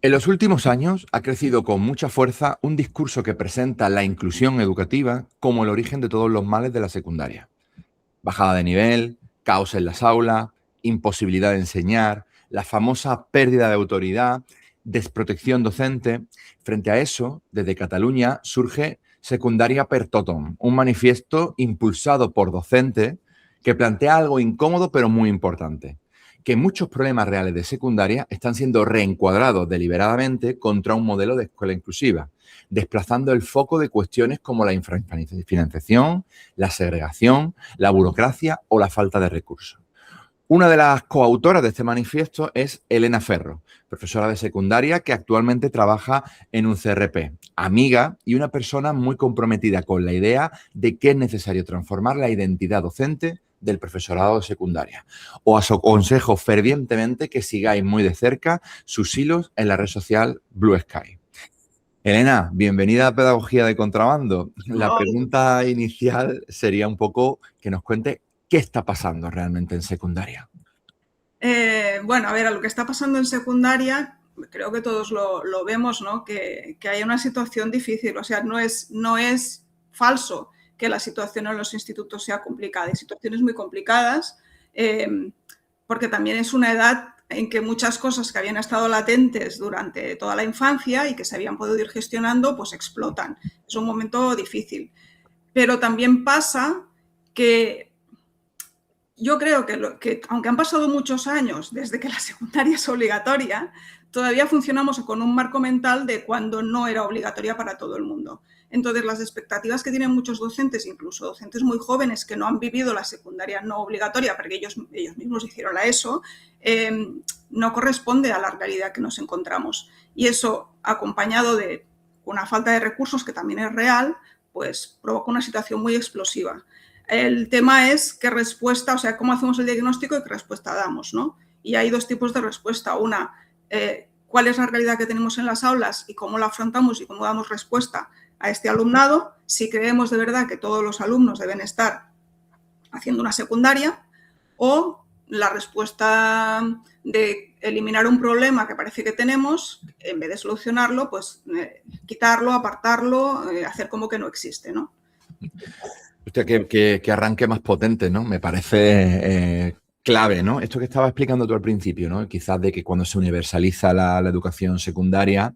En los últimos años ha crecido con mucha fuerza un discurso que presenta la inclusión educativa como el origen de todos los males de la secundaria. Bajada de nivel, caos en las aulas, imposibilidad de enseñar, la famosa pérdida de autoridad, desprotección docente. Frente a eso, desde Cataluña surge Secundaria per Tothom, un manifiesto impulsado por docentes que plantea algo incómodo pero muy importante, que muchos problemas reales de secundaria están siendo reencuadrados deliberadamente contra un modelo de escuela inclusiva, desplazando el foco de cuestiones como la infrafinanciación, la segregación, la burocracia o la falta de recursos. Una de las coautoras de este manifiesto es Elena Ferro, profesora de secundaria que actualmente trabaja en un CRP, amiga y una persona muy comprometida con la idea de que es necesario transformar la identidad docente del profesorado de secundaria. Os aconsejo fervientemente que sigáis muy de cerca sus hilos en la red social Blue Sky. Elena, bienvenida a Pedagogía de Contrabando. La pregunta inicial sería un poco que nos cuente qué está pasando realmente en secundaria. Bueno, a ver, a lo que está pasando en secundaria, creo que todos lo vemos, ¿no? Que hay una situación difícil. O sea, no es falso que la situación en los institutos sea complicada. Hay situaciones muy complicadas porque también es una edad en que muchas cosas que habían estado latentes durante toda la infancia y que se habían podido ir gestionando, pues explotan. Es un momento difícil. Pero también pasa que yo creo que aunque han pasado muchos años desde que la secundaria es obligatoria, todavía funcionamos con un marco mental de cuando no era obligatoria para todo el mundo. Entonces, las expectativas que tienen muchos docentes, incluso docentes muy jóvenes que no han vivido la secundaria no obligatoria, porque ellos mismos hicieron la ESO, no corresponde a la realidad que nos encontramos. Y eso, acompañado de una falta de recursos, que también es real, pues provoca una situación muy explosiva. El tema es qué respuesta, o sea, cómo hacemos el diagnóstico y qué respuesta damos, ¿no? Y hay dos tipos de respuesta. Una, cuál es la realidad que tenemos en las aulas y cómo la afrontamos y cómo damos respuesta a este alumnado, si creemos de verdad que todos los alumnos deben estar haciendo una secundaria, o la respuesta de eliminar un problema que parece que tenemos, en vez de solucionarlo, pues quitarlo, apartarlo, hacer como que no existe, ¿no? Hostia, que arranque más potente, ¿no? Me parece clave, ¿no? Esto que estaba explicando tú al principio, ¿no? Quizás de que cuando se universaliza la educación secundaria,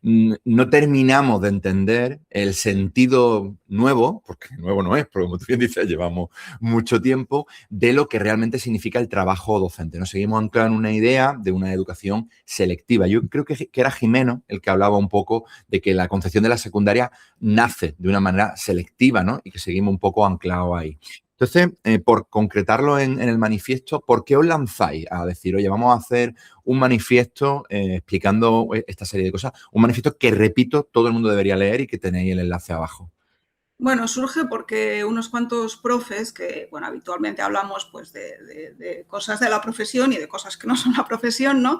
no terminamos de entender el sentido nuevo, porque nuevo no es, porque como tú bien dices, llevamos mucho tiempo, de lo que realmente significa el trabajo docente. Nos seguimos anclados en una idea de una educación selectiva. Yo creo que era Jimeno el que hablaba un poco de que la concepción de la secundaria nace de una manera selectiva, ¿no? Y que seguimos un poco anclados ahí. Entonces, por concretarlo en el manifiesto, ¿por qué os lanzáis a decir, oye, vamos a hacer un manifiesto explicando esta serie de cosas? Un manifiesto que, repito, todo el mundo debería leer y que tenéis el enlace abajo. Bueno, surge porque unos cuantos profes que, bueno, habitualmente hablamos pues de cosas de la profesión y de cosas que no son la profesión, ¿no?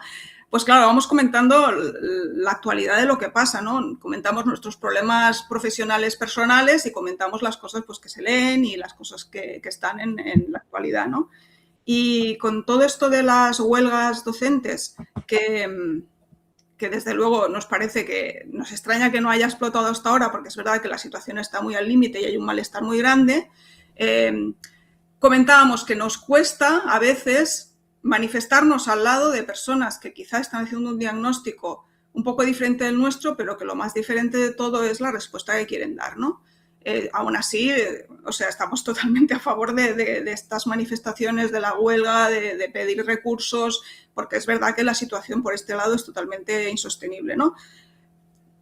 Pues claro, vamos comentando la actualidad de lo que pasa, ¿no? Comentamos nuestros problemas profesionales personales y comentamos las cosas pues que se leen y las cosas que están en la actualidad, ¿no? Y con todo esto de las huelgas docentes que desde luego nos parece que nos extraña que no haya explotado hasta ahora, porque es verdad que la situación está muy al límite y hay un malestar muy grande, comentábamos que nos cuesta a veces manifestarnos al lado de personas que quizá están haciendo un diagnóstico un poco diferente del nuestro, pero que lo más diferente de todo es la respuesta que quieren dar, ¿no? Aún así, o sea, estamos totalmente a favor de estas manifestaciones, de la huelga, de pedir recursos, porque es verdad que la situación por este lado es totalmente insostenible, ¿no?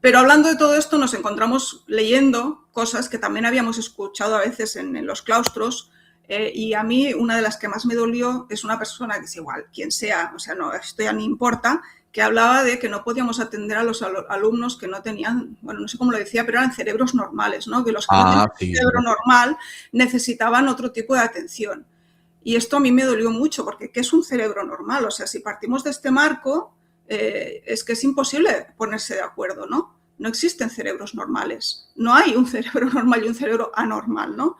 Pero hablando de todo esto, nos encontramos leyendo cosas que también habíamos escuchado a veces en los claustros, y a mí una de las que más me dolió es una persona que es igual, quien sea, o sea, no, esto ya ni importa, que hablaba de que no podíamos atender a los alumnos que no tenían, bueno, no sé cómo lo decía, pero eran cerebros normales, ¿no? Que los que no tenían un cerebro normal necesitaban otro tipo de atención. Y esto a mí me dolió mucho, porque ¿qué es un cerebro normal? O sea, si partimos de este marco, es que es imposible ponerse de acuerdo, ¿no? No existen cerebros normales. No hay un cerebro normal y un cerebro anormal, ¿no?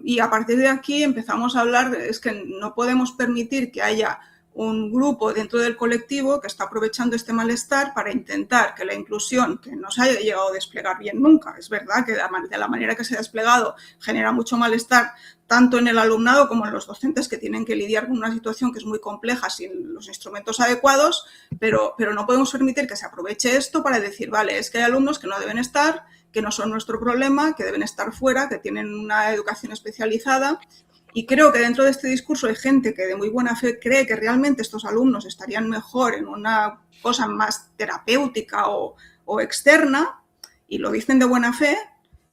Y a partir de aquí empezamos a hablar, es que no podemos permitir que haya un grupo dentro del colectivo que está aprovechando este malestar para intentar que la inclusión, que no se haya llegado a desplegar bien nunca, es verdad que de la manera que se ha desplegado genera mucho malestar tanto en el alumnado como en los docentes que tienen que lidiar con una situación que es muy compleja sin los instrumentos adecuados, pero no podemos permitir que se aproveche esto para decir, vale, es que hay alumnos que no deben estar, que no son nuestro problema, que deben estar fuera, que tienen una educación especializada. Y creo que dentro de este discurso hay gente que de muy buena fe cree que realmente estos alumnos estarían mejor en una cosa más terapéutica o externa, y lo dicen de buena fe,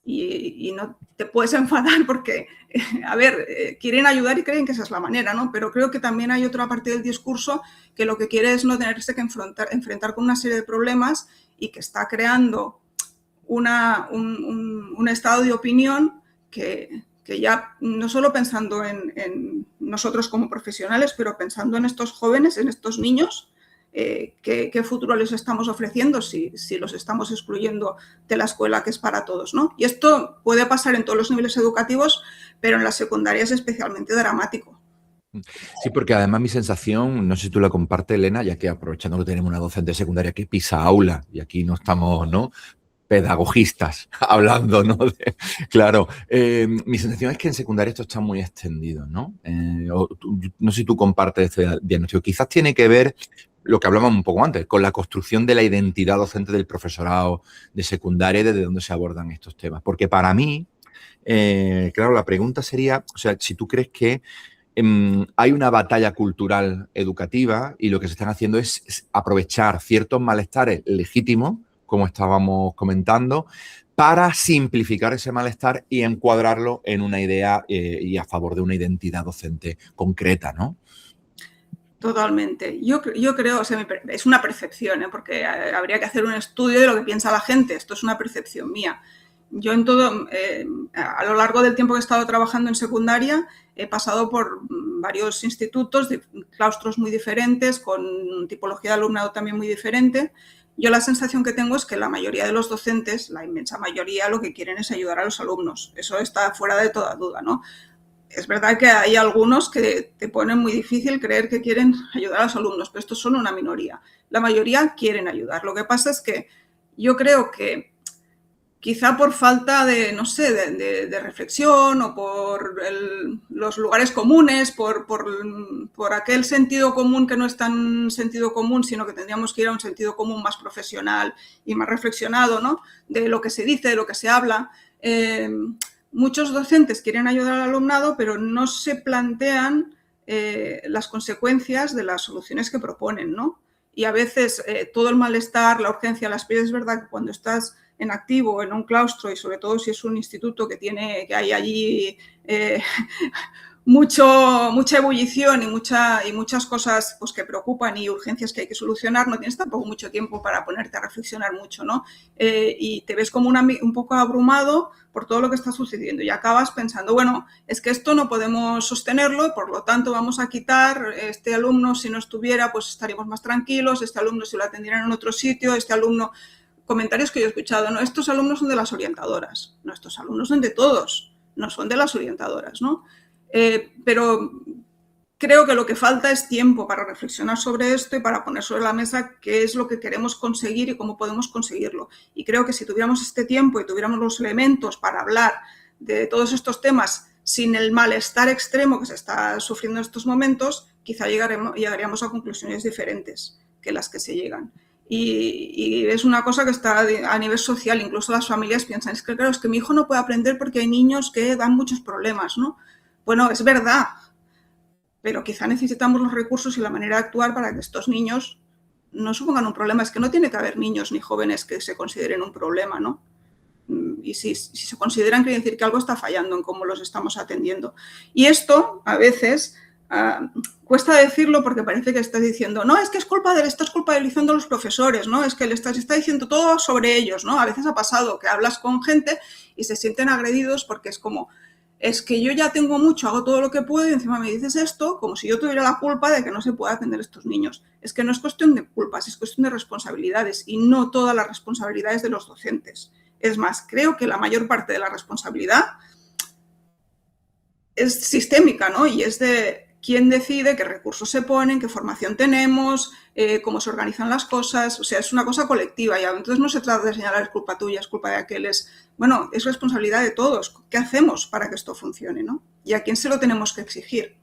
y no te puedes enfadar porque, a ver, quieren ayudar y creen que esa es la manera, ¿no? Pero creo que también hay otra parte del discurso que lo que quiere es no tenerse que enfrentar con una serie de problemas y que está creando un estado de opinión que ya no solo pensando en nosotros como profesionales, pero pensando en estos jóvenes, en estos niños, ¿qué futuro les estamos ofreciendo si los estamos excluyendo de la escuela que es para todos, ¿no? Y esto puede pasar en todos los niveles educativos, pero en la secundaria es especialmente dramático. Sí, porque además mi sensación, no sé si tú la compartes, Elena, ya que aprovechando que tenemos una docente secundaria que pisa aula y aquí no estamos, ¿no?, pedagogistas hablando, ¿no? Claro, mi sensación es que en secundaria esto está muy extendido, ¿no? No sé si tú compartes este diagnóstico. Quizás tiene que ver, lo que hablábamos un poco antes, con la construcción de la identidad docente del profesorado de secundaria y desde dónde se abordan estos temas. Porque para mí, claro, la pregunta sería, o sea, si tú crees que hay una batalla cultural educativa y lo que se están haciendo es aprovechar ciertos malestares legítimos, como estábamos comentando, para simplificar ese malestar y encuadrarlo en una idea y a favor de una identidad docente concreta, ¿no? Totalmente. Yo creo, o sea, es una percepción, ¿eh? Porque habría que hacer un estudio de lo que piensa la gente. Esto es una percepción mía. Yo en todo, a lo largo del tiempo que he estado trabajando en secundaria, he pasado por varios institutos, de claustros muy diferentes, con tipología de alumnado también muy diferente. Yo la sensación que tengo es que la mayoría de los docentes, la inmensa mayoría, lo que quieren es ayudar a los alumnos. Eso está fuera de toda duda, ¿no? Es verdad que hay algunos que te ponen muy difícil creer que quieren ayudar a los alumnos, pero estos son una minoría. La mayoría quieren ayudar. Lo que pasa es que yo creo que quizá por falta de, no sé, de reflexión o por los lugares comunes, por aquel sentido común que no es tan sentido común, sino que tendríamos que ir a un sentido común más profesional y más reflexionado, ¿no? De lo que se dice, de lo que se habla. Muchos docentes quieren ayudar al alumnado, pero no se plantean las consecuencias de las soluciones que proponen, ¿no? Y a veces todo el malestar, la urgencia, las prisas, es verdad que cuando estás en activo, en un claustro, y sobre todo si es un instituto que hay allí mucha ebullición y muchas cosas pues, que preocupan y urgencias que hay que solucionar, no tienes tampoco mucho tiempo para ponerte a reflexionar mucho, ¿no? Y te ves como un poco abrumado por todo lo que está sucediendo y acabas pensando, bueno, es que esto no podemos sostenerlo, por lo tanto vamos a quitar este alumno, si no estuviera, pues estaríamos más tranquilos, este alumno si lo atendieran en otro sitio, este alumno... Comentarios que yo he escuchado, no, estos alumnos son de las orientadoras, no, estos alumnos son de todos, no son de las orientadoras, ¿no? Pero creo que lo que falta es tiempo para reflexionar sobre esto y para poner sobre la mesa qué es lo que queremos conseguir y cómo podemos conseguirlo. Y creo que si tuviéramos este tiempo y tuviéramos los elementos para hablar de todos estos temas sin el malestar extremo que se está sufriendo en estos momentos, quizá llegaríamos a conclusiones diferentes que las que se llegan. Y es una cosa que está a nivel social, incluso las familias piensan, es que claro, es que mi hijo no puede aprender porque hay niños que dan muchos problemas, ¿no? Bueno, es verdad, pero quizá necesitamos los recursos y la manera de actuar para que estos niños no supongan un problema. Es que no tiene que haber niños ni jóvenes que se consideren un problema, ¿no? Y si se consideran, quiere decir que algo está fallando en cómo los estamos atendiendo. Y esto, a veces... cuesta decirlo porque parece que estás diciendo, no, es que estás culpabilizando a los profesores, ¿no? Es que le está diciendo todo sobre ellos, ¿no? A veces ha pasado que hablas con gente y se sienten agredidos porque es como, es que yo ya tengo mucho, hago todo lo que puedo y encima me dices esto como si yo tuviera la culpa de que no se pueda atender a estos niños. Es que no es cuestión de culpas, es cuestión de responsabilidades y no todas las responsabilidades de los docentes. Es más, creo que la mayor parte de la responsabilidad es sistémica, ¿no? Y es de quién decide, qué recursos se ponen, qué formación tenemos, cómo se organizan las cosas. O sea, es una cosa colectiva ya. Entonces no se trata de señalar es culpa tuya, es culpa de aquel. Bueno, es responsabilidad de todos. ¿Qué hacemos para que esto funcione, ¿no? ¿Y a quién se lo tenemos que exigir?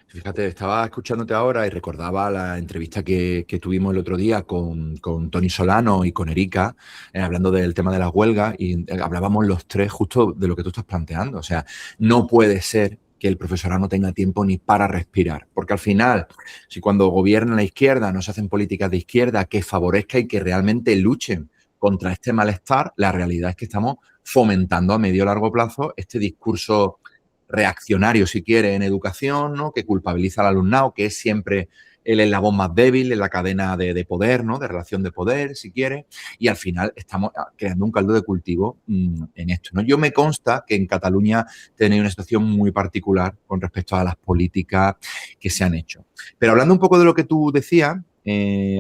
Fíjate, estaba escuchándote ahora y recordaba la entrevista que tuvimos el otro día con Tony Solano y con Erika, hablando del tema de las huelgas, y hablábamos los tres justo de lo que tú estás planteando. O sea, no puede ser que el profesorado no tenga tiempo ni para respirar, porque al final, si cuando gobierna la izquierda no se hacen políticas de izquierda que favorezcan y que realmente luchen contra este malestar, la realidad es que estamos fomentando a medio o largo plazo este discurso reaccionario, si quiere, en educación, ¿no? Que culpabiliza al alumnado, que es siempre el eslabón más débil en la cadena de poder, ¿no? De relación de poder, si quiere, y al final estamos creando un caldo de cultivo en esto, ¿no? Yo me consta que en Cataluña tenéis una situación muy particular con respecto a las políticas que se han hecho. Pero hablando un poco de lo que tú decías,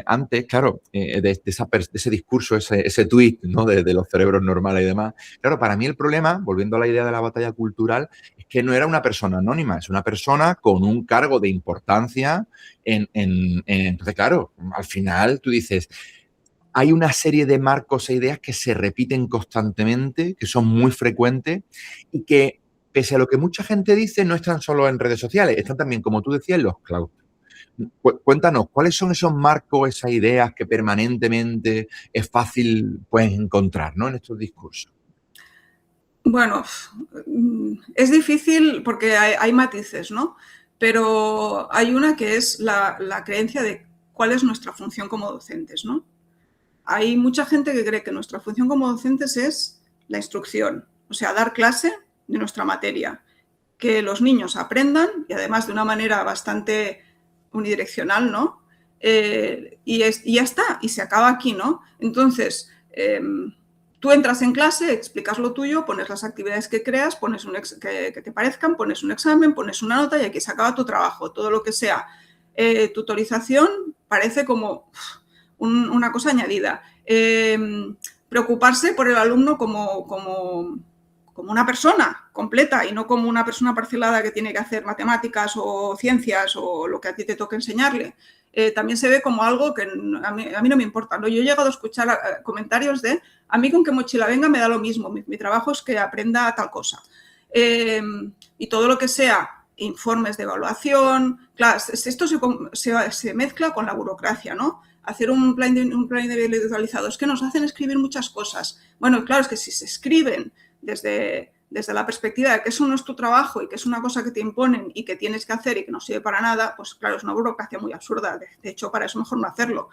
antes, claro, de ese discurso, ese tuit, ¿no? De los cerebros normales y demás. Claro, para mí el problema, volviendo a la idea de la batalla cultural, es que no era una persona anónima, es una persona con un cargo de importancia. Entonces, claro, al final tú dices, hay una serie de marcos e ideas que se repiten constantemente, que son muy frecuentes y que, pese a lo que mucha gente dice, no están solo en redes sociales, están también, como tú decías, en los claustros. Cuéntanos, ¿cuáles son esos marcos, esas ideas que permanentemente es fácil pues, encontrar, ¿no? En estos discursos? Bueno, es difícil porque hay matices, ¿no? Pero hay una que es la creencia de cuál es nuestra función como docentes, ¿no? Hay mucha gente que cree que nuestra función como docentes es la instrucción, o sea, dar clase de nuestra materia, que los niños aprendan y además de una manera bastante unidireccional, ¿no? Y ya está, y se acaba aquí, ¿no? Entonces, tú entras en clase, explicas lo tuyo, pones las actividades que creas, pones que te parezcan, pones un examen, pones una nota y aquí se acaba tu trabajo. Todo lo que sea tutorización parece como una cosa añadida. Preocuparse por el alumno como una persona completa y no como una persona parcelada que tiene que hacer matemáticas o ciencias o lo que a ti te toque enseñarle. También se ve como algo que a mí no me importa, ¿no? Yo he llegado a escuchar comentarios de a mí con qué mochila venga me da lo mismo, mi trabajo es que aprenda tal cosa. Y todo lo que sea informes de evaluación, claro, esto se mezcla con la burocracia, ¿no? Hacer un plan individualizado, es que nos hacen escribir muchas cosas. Bueno, claro, es que si se escriben desde la perspectiva de que eso no es tu trabajo y que es una cosa que te imponen y que tienes que hacer y que no sirve para nada, pues claro, es una burocracia muy absurda. De hecho, para eso mejor no hacerlo.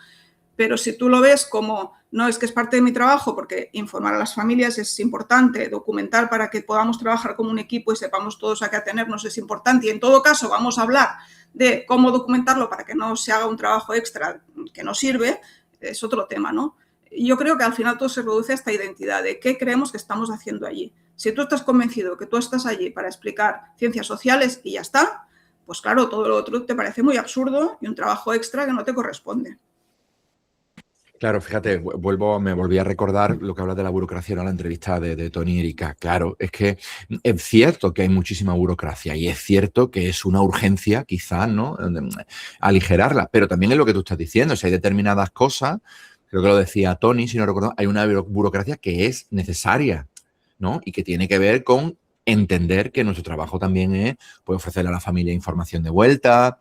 Pero si tú lo ves como, no, es que es parte de mi trabajo, porque informar a las familias es importante, documentar para que podamos trabajar como un equipo y sepamos todos a qué atenernos es importante. Y en todo caso vamos a hablar de cómo documentarlo para que no se haga un trabajo extra que no sirve, es otro tema, ¿no? Yo creo que al final todo se reduce a esta identidad de qué creemos que estamos haciendo allí. Si tú estás convencido que tú estás allí para explicar ciencias sociales y ya está, pues claro, todo lo otro te parece muy absurdo y un trabajo extra que no te corresponde. Claro, fíjate, me volví a recordar lo que hablas de la burocracia en la entrevista de Tony y Erika. Claro, es que es cierto que hay muchísima burocracia y es cierto que es una urgencia, quizás, ¿no? Aligerarla, pero también es lo que tú estás diciendo. Si hay determinadas cosas, creo que lo decía Tony, si no recuerdo, hay una burocracia que es necesaria, ¿no? Y que tiene que ver con entender que nuestro trabajo también es pues, ofrecerle a la familia información de vuelta,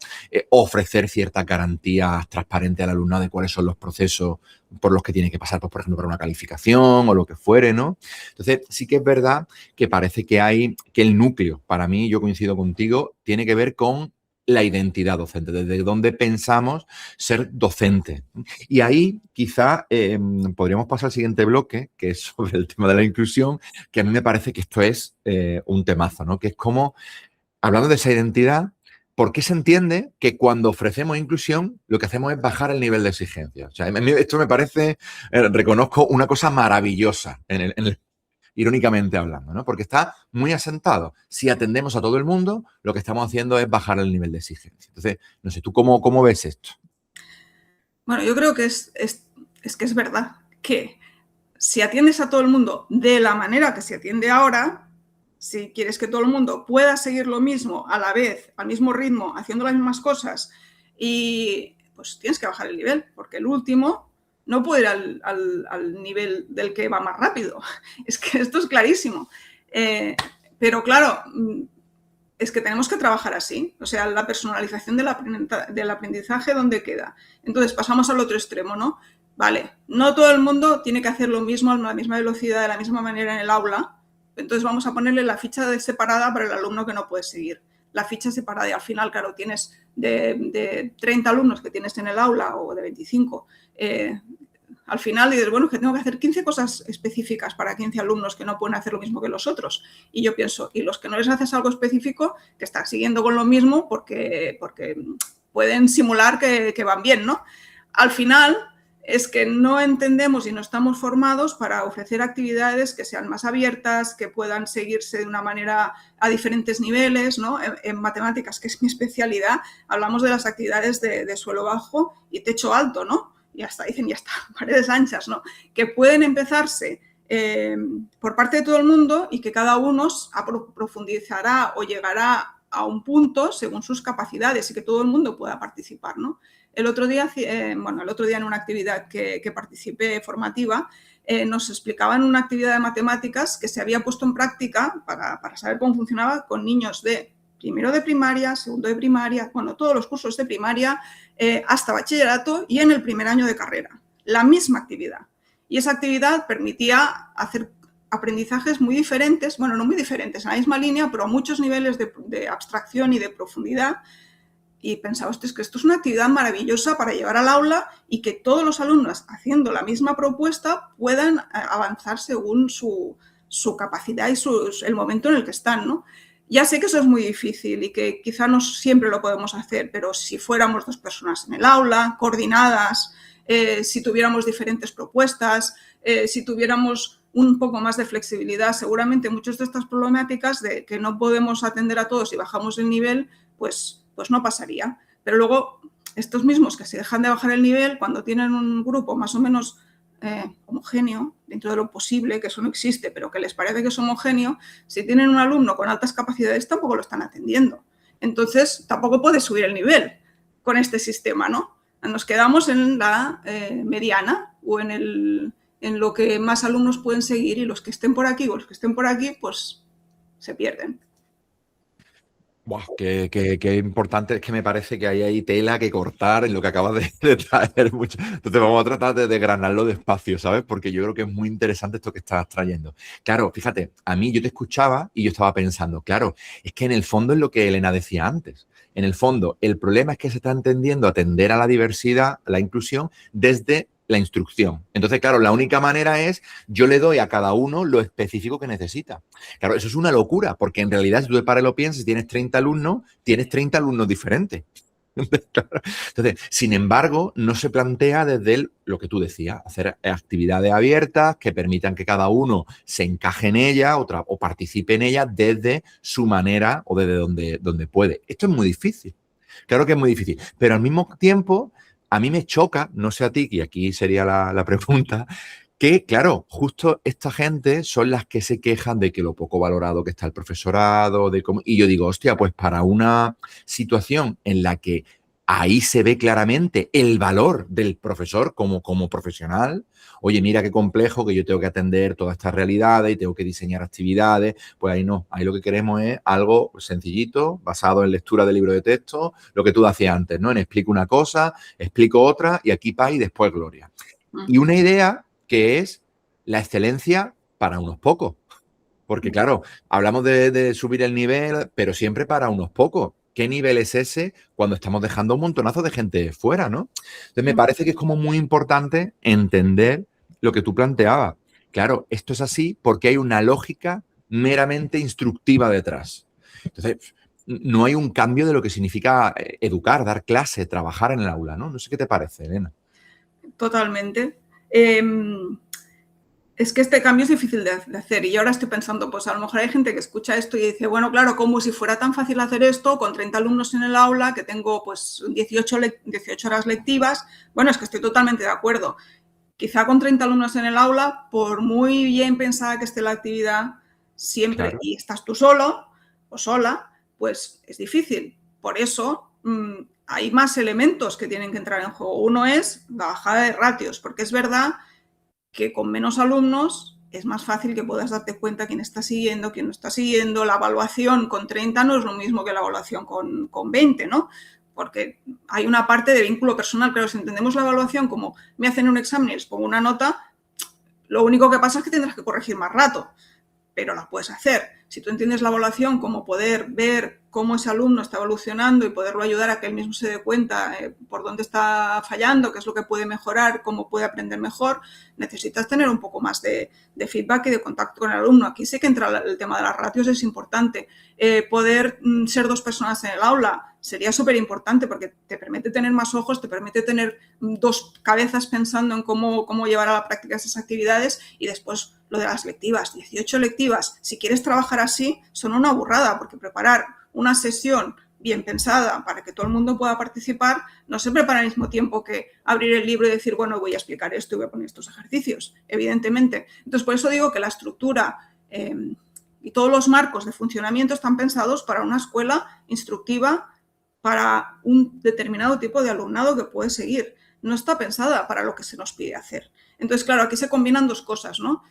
ofrecer ciertas garantías transparentes al alumnado de cuáles son los procesos por los que tiene que pasar, pues, por ejemplo, para una calificación o lo que fuere, ¿no? Entonces, sí que es verdad que parece que el núcleo, para mí, yo coincido contigo, tiene que ver con la identidad docente, desde dónde pensamos ser docente. Y ahí quizá podríamos pasar al siguiente bloque, que es sobre el tema de la inclusión, que a mí me parece que esto es un temazo, ¿no? Que es como, hablando de esa identidad, ¿por qué se entiende que cuando ofrecemos inclusión lo que hacemos es bajar el nivel de exigencia? O sea, esto me parece, reconozco, una cosa maravillosa irónicamente hablando, ¿no? Porque está muy asentado. Si atendemos a todo el mundo, lo que estamos haciendo es bajar el nivel de exigencia. Entonces, no sé, ¿tú cómo ves esto? Bueno, yo creo que que es verdad que si atiendes a todo el mundo de la manera que se atiende ahora, Si quieres que todo el mundo pueda seguir lo mismo a la vez, al mismo ritmo, haciendo las mismas cosas, y pues tienes que bajar el nivel, porque el último no puede ir al nivel del que va más rápido. Es que esto es clarísimo. Pero claro, es que tenemos que trabajar así. O sea, la personalización del aprendizaje, ¿dónde queda? Entonces pasamos al otro extremo, ¿no? Vale, no todo el mundo tiene que hacer lo mismo a la misma velocidad, de la misma manera en el aula. Entonces vamos a ponerle la ficha separada para el alumno que no puede seguir. La ficha separada y al final, claro, tienes de 30 alumnos que tienes en el aula o de 25, al final dices, bueno, es que tengo que hacer 15 cosas específicas para 15 alumnos que no pueden hacer lo mismo que los otros. Y yo pienso, y los que no les haces algo específico, que están siguiendo con lo mismo porque pueden simular que van bien, ¿no? Al final es que no entendemos y no estamos formados para ofrecer actividades que sean más abiertas, que puedan seguirse de una manera a diferentes niveles, ¿no? En matemáticas, que es mi especialidad, hablamos de las actividades de suelo bajo y techo alto, ¿no? Y hasta dicen, ya está, paredes anchas, ¿no? Que pueden empezarse por parte de todo el mundo y que cada uno profundizará o llegará a un punto según sus capacidades y que todo el mundo pueda participar, ¿no? El otro día en una actividad que participé formativa, nos explicaban una actividad de matemáticas que se había puesto en práctica para saber cómo funcionaba con niños de primero de primaria, segundo de primaria, bueno, todos los cursos de primaria, hasta bachillerato y en el primer año de carrera. La misma actividad. Y esa actividad permitía hacer aprendizajes muy diferentes, bueno, no muy diferentes, en la misma línea, pero a muchos niveles de abstracción y de profundidad. Y pensaba, es que esto es una actividad maravillosa para llevar al aula y que todos los alumnos, haciendo la misma propuesta, puedan avanzar según su capacidad y el momento en el que están, ¿no? Ya sé que eso es muy difícil y que quizá no siempre lo podemos hacer, pero si fuéramos 2 personas en el aula, coordinadas, si tuviéramos diferentes propuestas, si tuviéramos un poco más de flexibilidad, seguramente muchas de estas problemáticas de que no podemos atender a todos y bajamos el nivel, pues no pasaría. Pero luego, estos mismos que se dejan de bajar el nivel, cuando tienen un grupo más o menos homogéneo, dentro de lo posible, que eso no existe, pero que les parece que es homogéneo, si tienen un alumno con altas capacidades, tampoco lo están atendiendo. Entonces, tampoco puede subir el nivel con este sistema, ¿no? Nos quedamos en la mediana o en lo que más alumnos pueden seguir y los que estén por aquí o los que estén por aquí, pues se pierden. Buah, qué importante, es que me parece que hay tela que cortar en lo que acabas de traer mucho. Entonces vamos a tratar de desgranarlo despacio, ¿sabes? Porque yo creo que es muy interesante esto que estás trayendo. Claro, fíjate, a mí yo te escuchaba y yo estaba pensando, claro, es que en el fondo es lo que Elena decía antes. En el fondo, el problema es que se está entendiendo atender a la diversidad, la inclusión, desde la instrucción. Entonces, claro, la única manera es yo le doy a cada uno lo específico que necesita. Claro, eso es una locura, porque en realidad, si tú te paras y lo piensas, si tienes 30 alumnos, tienes 30 alumnos diferentes. Entonces, sin embargo, no se plantea desde lo que tú decías, hacer actividades abiertas que permitan que cada uno se encaje en ella o participe en ella desde su manera o desde donde puede. Esto es muy difícil. Claro que es muy difícil, pero al mismo tiempo, a mí me choca, no sé a ti, y aquí sería la pregunta, que, claro, justo esta gente son las que se quejan de que lo poco valorado que está el profesorado, y yo digo, hostia, pues para una situación en la que ahí se ve claramente el valor del profesor como profesional, oye, mira qué complejo que yo tengo que atender todas estas realidades y tengo que diseñar actividades, pues ahí no, ahí lo que queremos es algo sencillito, basado en lectura de libro de texto, lo que tú hacías antes, ¿no? En explico una cosa, explico otra y aquí paz y después gloria. Y una idea que es la excelencia para unos pocos. Porque, claro, hablamos de subir el nivel, pero siempre para unos pocos. ¿Qué nivel es ese cuando estamos dejando un montonazo de gente fuera, no? Entonces, me parece que es como muy importante entender lo que tú planteabas. Claro, esto es así porque hay una lógica meramente instructiva detrás. Entonces, no hay un cambio de lo que significa educar, dar clase, trabajar en el aula, ¿no? No sé qué te parece, Elena. Totalmente. Es que este cambio es difícil de hacer y yo ahora estoy pensando, pues a lo mejor hay gente que escucha esto y dice, bueno, claro, como si fuera tan fácil hacer esto con 30 alumnos en el aula, que tengo pues 18 horas lectivas. Bueno, es que estoy totalmente de acuerdo. Quizá con 30 alumnos en el aula, por muy bien pensada que esté la actividad, siempre Claro. y estás tú solo o sola, pues es difícil. Por eso hay más elementos que tienen que entrar en juego. Uno es la bajada de ratios, porque es verdad que con menos alumnos es más fácil que puedas darte cuenta quién está siguiendo, quién no está siguiendo. La evaluación con 30 no es lo mismo que la evaluación con 20, ¿no? Porque hay una parte de vínculo personal. Claro, si entendemos la evaluación como me hacen un examen y les pongo una nota, lo único que pasa es que tendrás que corregir más rato, pero la puedes hacer. Si tú entiendes la evaluación como poder ver cómo ese alumno está evolucionando y poderlo ayudar a que él mismo se dé cuenta por dónde está fallando, qué es lo que puede mejorar, cómo puede aprender mejor, necesitas tener un poco más de feedback y de contacto con el alumno. Aquí sí que entra el tema de las ratios, es importante. Poder ser 2 personas en el aula sería súper importante porque te permite tener más ojos, te permite tener 2 cabezas pensando en cómo llevar a la práctica esas actividades. Y después lo de las lectivas, 18 lectivas, si quieres trabajar así, son una burrada, porque preparar una sesión bien pensada para que todo el mundo pueda participar no se prepara al mismo tiempo que abrir el libro y decir, bueno, voy a explicar esto y voy a poner estos ejercicios, evidentemente. Entonces, por eso digo que la estructura y todos los marcos de funcionamiento están pensados para una escuela instructiva para un determinado tipo de alumnado que puede seguir. No está pensada para lo que se nos pide hacer. Entonces, claro, aquí se combinan 2 cosas, ¿no?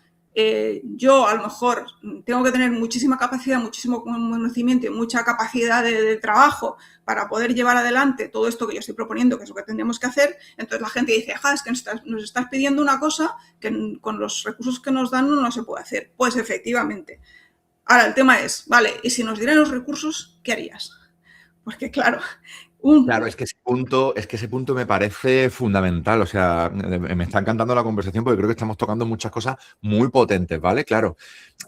Yo a lo mejor tengo que tener muchísima capacidad, muchísimo conocimiento y mucha capacidad de trabajo para poder llevar adelante todo esto que yo estoy proponiendo, que es lo que tendríamos que hacer. Entonces la gente dice, es que nos estás pidiendo una cosa que con los recursos que nos dan no se puede hacer. Pues efectivamente. Ahora el tema es, vale, y si nos dieran los recursos, ¿qué harías? Porque claro, Claro, es que ese punto me parece fundamental. O sea, me está encantando la conversación porque creo que estamos tocando muchas cosas muy potentes, ¿vale? Claro.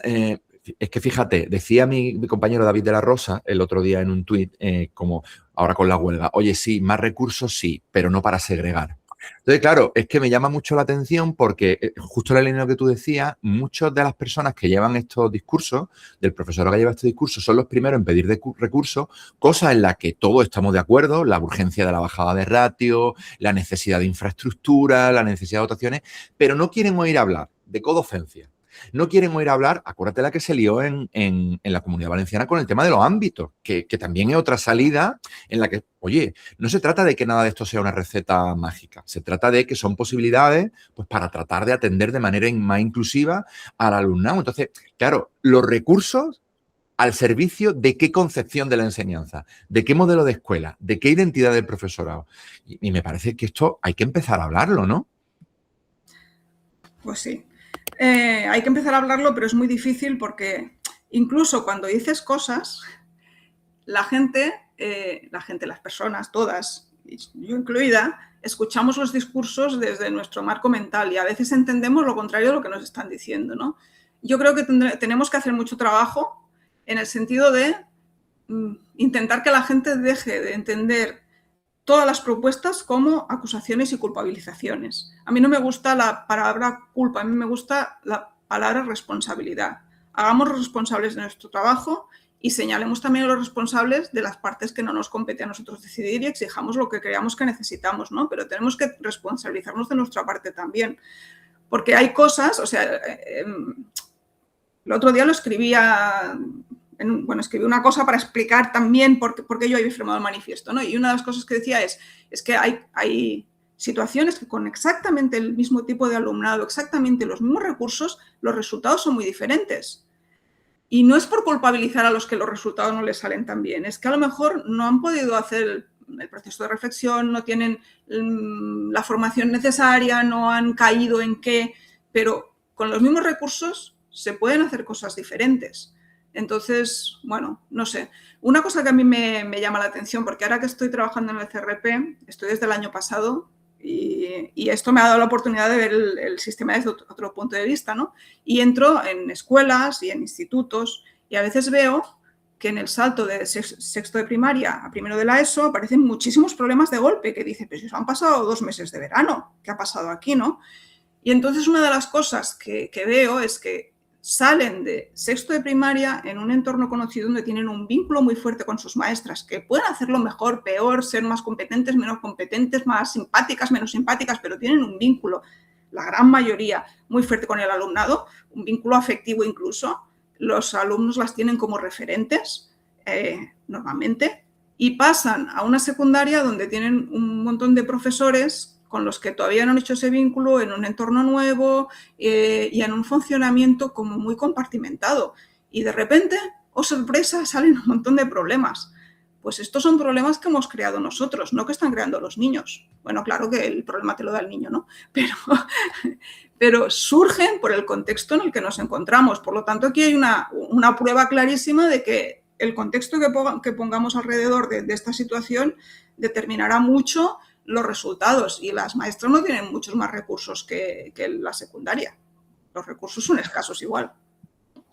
Es que fíjate, decía mi compañero David de la Rosa el otro día en un tuit, como ahora con la huelga, oye, sí, más recursos sí, pero no para segregar. Entonces, claro, es que me llama mucho la atención porque justo en la línea que tú decías, muchas de las personas que llevan estos discursos, del profesor que lleva estos discursos, son los primeros en pedir recursos, cosas en las que todos estamos de acuerdo, la urgencia de la bajada de ratio, la necesidad de infraestructura, la necesidad de dotaciones, pero no quieren oír hablar de codocencia. No quieren oír hablar, acuérdate la que se lió en la Comunidad Valenciana con el tema de los ámbitos, que también es otra salida en la que, oye, no se trata de que nada de esto sea una receta mágica, se trata de que son posibilidades pues, para tratar de atender de manera más inclusiva al alumnado. Entonces, claro, los recursos al servicio de qué concepción de la enseñanza, de qué modelo de escuela, de qué identidad del profesorado. Y me parece que esto hay que empezar a hablarlo, ¿no? Pues sí. Hay que empezar a hablarlo, pero es muy difícil porque incluso cuando dices cosas, la gente, las personas, todas, yo incluida, escuchamos los discursos desde nuestro marco mental y a veces entendemos lo contrario de lo que nos están diciendo, ¿no? Yo creo que tenemos que hacer mucho trabajo en el sentido de intentar que la gente deje de entender todas las propuestas como acusaciones y culpabilizaciones. A mí no me gusta la palabra culpa, a mí me gusta la palabra responsabilidad. Hagamos responsables de nuestro trabajo y señalemos también a los responsables de las partes que no nos compete a nosotros decidir y exijamos lo que creamos que necesitamos, ¿no? Pero tenemos que responsabilizarnos de nuestra parte también. Porque hay cosas, o sea, el otro día lo escribía escribí una cosa para explicar también por qué yo había firmado el manifiesto, ¿no? Y una de las cosas que decía es que hay situaciones que con exactamente el mismo tipo de alumnado, exactamente los mismos recursos, los resultados son muy diferentes. Y no es por culpabilizar a los que los resultados no les salen tan bien, es que a lo mejor no han podido hacer el proceso de reflexión, no tienen la formación necesaria, no han caído en qué, pero con los mismos recursos se pueden hacer cosas diferentes. Entonces, bueno, no sé. Una cosa que a mí me llama la atención, porque ahora que estoy trabajando en el CRP, estoy desde el año pasado y esto me ha dado la oportunidad de ver el sistema desde otro punto de vista, ¿no? Y entro en escuelas y en institutos y a veces veo que en el salto de sexto de primaria a primero de la ESO aparecen muchísimos problemas de golpe, que dice, pues han pasado 2 meses de verano, ¿qué ha pasado aquí, no? Y entonces una de las cosas que veo es que salen de sexto de primaria en un entorno conocido donde tienen un vínculo muy fuerte con sus maestras, que pueden hacerlo mejor, peor, ser más competentes, menos competentes, más simpáticas, menos simpáticas, pero tienen un vínculo, la gran mayoría, muy fuerte con el alumnado, un vínculo afectivo incluso. los alumnos las tienen como referentes, normalmente, y pasan a una secundaria donde tienen un montón de profesores con los que todavía no han hecho ese vínculo, en un entorno nuevo y en un funcionamiento como muy compartimentado. Y de repente, oh sorpresa, salen un montón de problemas. Pues estos son problemas que hemos creado nosotros, no que están creando los niños. Bueno, claro que el problema te lo da el niño, ¿no? Pero surgen por el contexto en el que nos encontramos. Por lo tanto, aquí hay una prueba clarísima de que el contexto que pongamos alrededor de esta situación determinará mucho los resultados. Y las maestras no tienen muchos más recursos que la secundaria. Los recursos son escasos igual.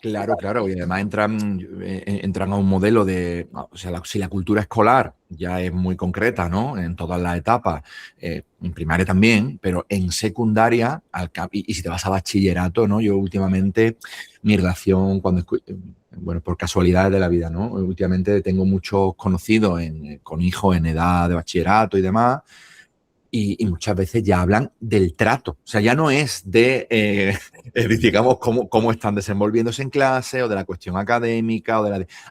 Claro, claro, y además entran a un modelo de, o sea, si la cultura escolar ya es muy concreta, ¿no? En todas las etapas, en primaria también, pero en secundaria, y si te vas a bachillerato, ¿no? Yo últimamente, mi relación, bueno, por casualidades de la vida, ¿no? Últimamente tengo muchos conocidos con hijos en edad de bachillerato y demás, y muchas veces ya hablan del trato. O sea, ya no es de, digamos, cómo están desenvolviéndose en clase o de la cuestión académica.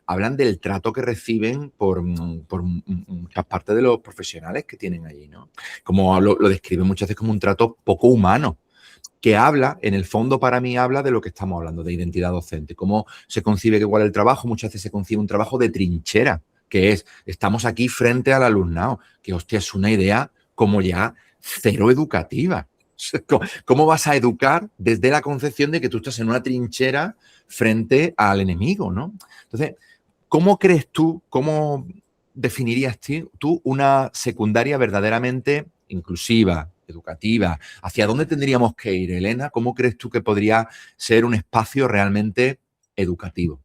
Hablan del trato que reciben por muchas partes de los profesionales que tienen allí, ¿no? Como lo describen muchas veces como un trato poco humano, que habla, en el fondo para mí habla de lo que estamos hablando, de identidad docente. Cómo se concibe que igual el trabajo, muchas veces se concibe un trabajo de trinchera, que es, estamos aquí frente al alumnado, que hostia, es una idea como ya cero educativa. ¿Cómo vas a educar desde la concepción de que tú estás en una trinchera frente al enemigo, ¿no? Entonces, ¿cómo crees tú, cómo definirías tú una secundaria verdaderamente inclusiva, educativa? ¿Hacia dónde tendríamos que ir, Elena? ¿Cómo crees tú que podría ser un espacio realmente educativo?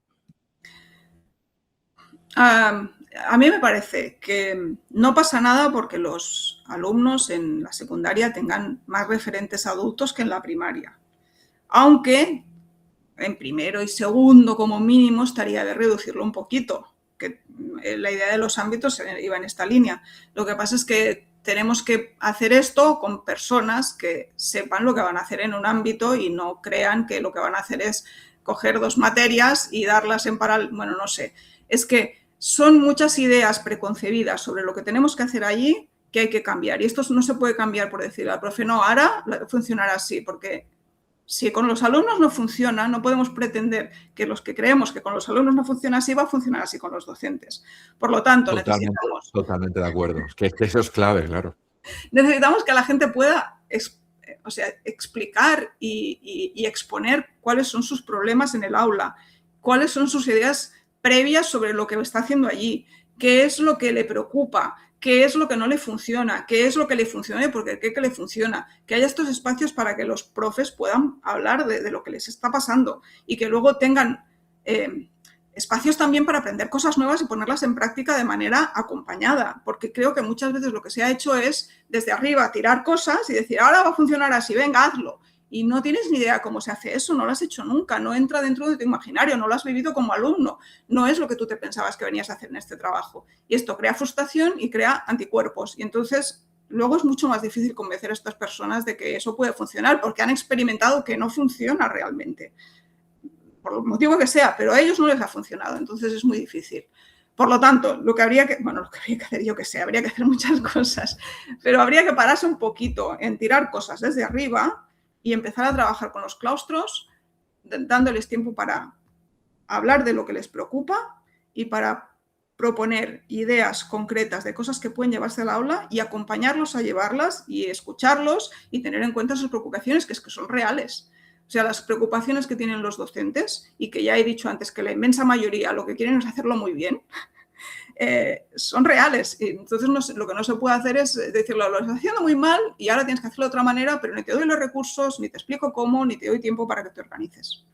A mí me parece que no pasa nada porque los alumnos en la secundaria tengan más referentes adultos que en la primaria. Aunque en primero y segundo, como mínimo, estaría de reducirlo un poquito, que la idea de los ámbitos iba en esta línea. Lo que pasa es que tenemos que hacer esto con personas que sepan lo que van a hacer en un ámbito y no crean que lo que van a hacer es coger dos materias y darlas en paralelo. Bueno, no sé. Es que son muchas ideas preconcebidas sobre lo que tenemos que hacer allí que hay que cambiar. Y esto no se puede cambiar por decirle al profe, no, ahora funcionará así, porque si con los alumnos no funciona, no podemos pretender que los que creemos que con los alumnos no funciona así, va a funcionar así con los docentes. Por lo tanto, Totalmente de acuerdo. Es que eso es clave, claro. Necesitamos que la gente pueda explicar y exponer cuáles son sus problemas en el aula, cuáles son sus ideas previas sobre lo que está haciendo allí, qué es lo que le preocupa, qué es lo que no le funciona, qué es lo que le funciona y por qué le funciona. Que haya estos espacios para que los profes puedan hablar de lo que les está pasando y que luego tengan espacios también para aprender cosas nuevas y ponerlas en práctica de manera acompañada. Porque creo que muchas veces lo que se ha hecho es desde arriba tirar cosas y decir, ahora va a funcionar así, venga, hazlo. Y no tienes ni idea cómo se hace eso, no lo has hecho nunca, no entra dentro de tu imaginario, no lo has vivido como alumno, no es lo que tú te pensabas que venías a hacer en este trabajo. Y esto crea frustración y crea anticuerpos. Y entonces luego es mucho más difícil convencer a estas personas de que eso puede funcionar porque han experimentado que no funciona realmente, por el motivo que sea, pero a ellos no les ha funcionado, entonces es muy difícil. Por lo tanto, lo que habría que hacer, yo que sé, habría que hacer muchas cosas, pero habría que pararse un poquito en tirar cosas desde arriba y empezar a trabajar con los claustros, dándoles tiempo para hablar de lo que les preocupa y para proponer ideas concretas de cosas que pueden llevarse al aula y acompañarlos a llevarlas y escucharlos y tener en cuenta sus preocupaciones, que son reales. O sea, las preocupaciones que tienen los docentes y que ya he dicho antes que la inmensa mayoría lo que quieren es hacerlo muy bien, son reales. Y entonces lo que no se puede hacer es decirlo, lo estás haciendo muy mal y ahora tienes que hacerlo de otra manera, pero ni te doy los recursos, ni te explico cómo, ni te doy tiempo para que te organices.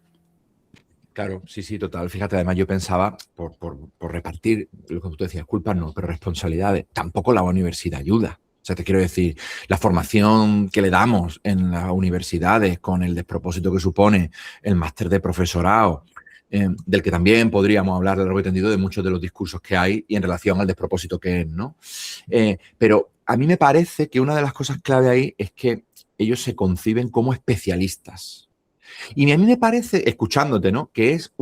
Claro, sí, total. Fíjate, además yo pensaba, por repartir, lo que tú decías, culpas no, pero responsabilidades, tampoco la universidad ayuda. O sea, te quiero decir, la formación que le damos en las universidades con el despropósito que supone el máster de profesorado, del que también podríamos hablar de largo y tendido de muchos de los discursos que hay y en relación al despropósito que es, ¿no? Pero a mí me parece que una de las cosas clave ahí es que ellos se conciben como especialistas. Y a mí me parece, escuchándote, ¿no? Que es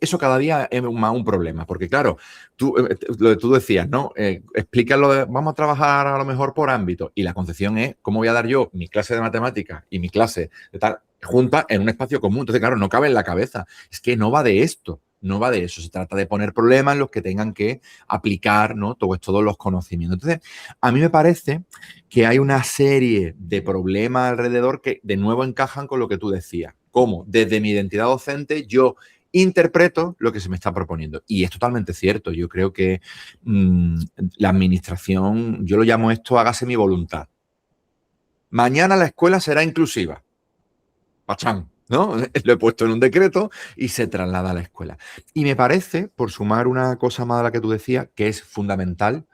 eso cada día es más un problema, porque claro, lo que tú decías, ¿no? Explícalo, vamos a trabajar a lo mejor por ámbito, y la concepción es cómo voy a dar yo mi clase de matemáticas y mi clase de tal juntas en un espacio común. Entonces, claro, no cabe en la cabeza. Es que no va de esto, no va de eso. Se trata de poner problemas en los que tengan que aplicar, ¿no? Todos los conocimientos. Entonces, a mí me parece que hay una serie de problemas alrededor que de nuevo encajan con lo que tú decías. Cómo desde mi identidad docente yo interpreto lo que se me está proponiendo. Y es totalmente cierto. Yo creo que la administración, yo lo llamo esto, hágase mi voluntad. Mañana la escuela será inclusiva. ¡Pachán! ¿No? Lo he puesto en un decreto y se traslada a la escuela. Y me parece, por sumar una cosa más a la que tú decías, que es fundamental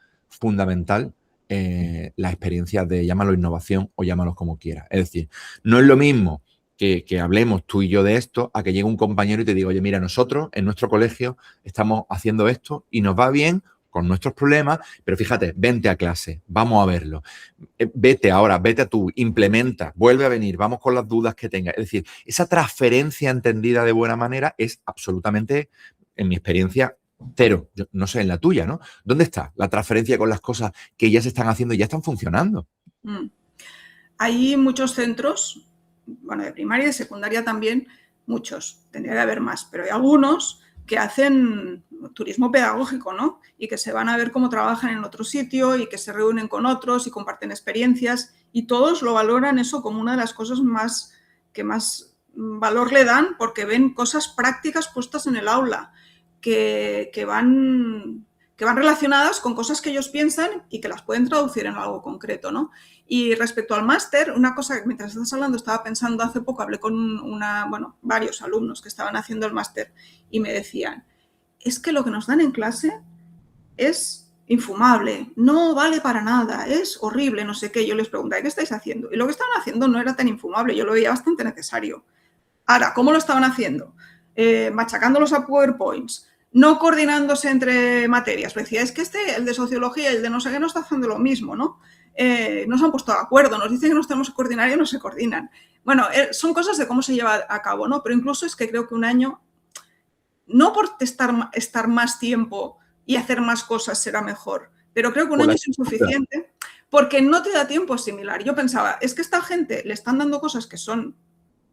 la experiencia de, llámalo innovación o llámalo como quieras. Es decir, no es lo mismo que hablemos tú y yo de esto a que llegue un compañero y te diga, oye, mira, nosotros en nuestro colegio estamos haciendo esto y nos va bien con nuestros problemas, pero fíjate, vente a clase, vamos a verlo. Vete ahora, vete a tú, implementa, vuelve a venir, vamos con las dudas que tengas. Es decir, esa transferencia entendida de buena manera es absolutamente, en mi experiencia, cero. Yo no sé, en la tuya, ¿no? ¿Dónde está la transferencia con las cosas que ya se están haciendo y ya están funcionando? Hay muchos centros, bueno, de primaria y de secundaria también, muchos, tendría que haber más, pero hay algunos que hacen turismo pedagógico, ¿no? Y que se van a ver cómo trabajan en otro sitio y que se reúnen con otros y comparten experiencias y todos lo valoran eso como una de las cosas que más valor le dan porque ven cosas prácticas puestas en el aula que van relacionadas con cosas que ellos piensan y que las pueden traducir en algo concreto, ¿no? Y respecto al máster, una cosa que mientras estás hablando estaba pensando hace poco, hablé con varios alumnos que estaban haciendo el máster y me decían, es que lo que nos dan en clase es infumable, no vale para nada, es horrible, no sé qué. Yo les preguntaba, ¿qué estáis haciendo? Y lo que estaban haciendo no era tan infumable, yo lo veía bastante necesario. Ahora, ¿cómo lo estaban haciendo? Machacándolos a PowerPoints, no coordinándose entre materias. Me decía, es que el de sociología y el de no sé qué no está haciendo lo mismo, ¿no? No se han puesto de acuerdo, nos dicen que nos tenemos que coordinar y no se coordinan. Bueno, son cosas de cómo se lleva a cabo, ¿no? Pero incluso es que creo que un año, no por estar más tiempo y hacer más cosas será mejor, pero creo que un año es insuficiente porque no te da tiempo a asimilar. Yo pensaba, es que esta gente le están dando cosas que son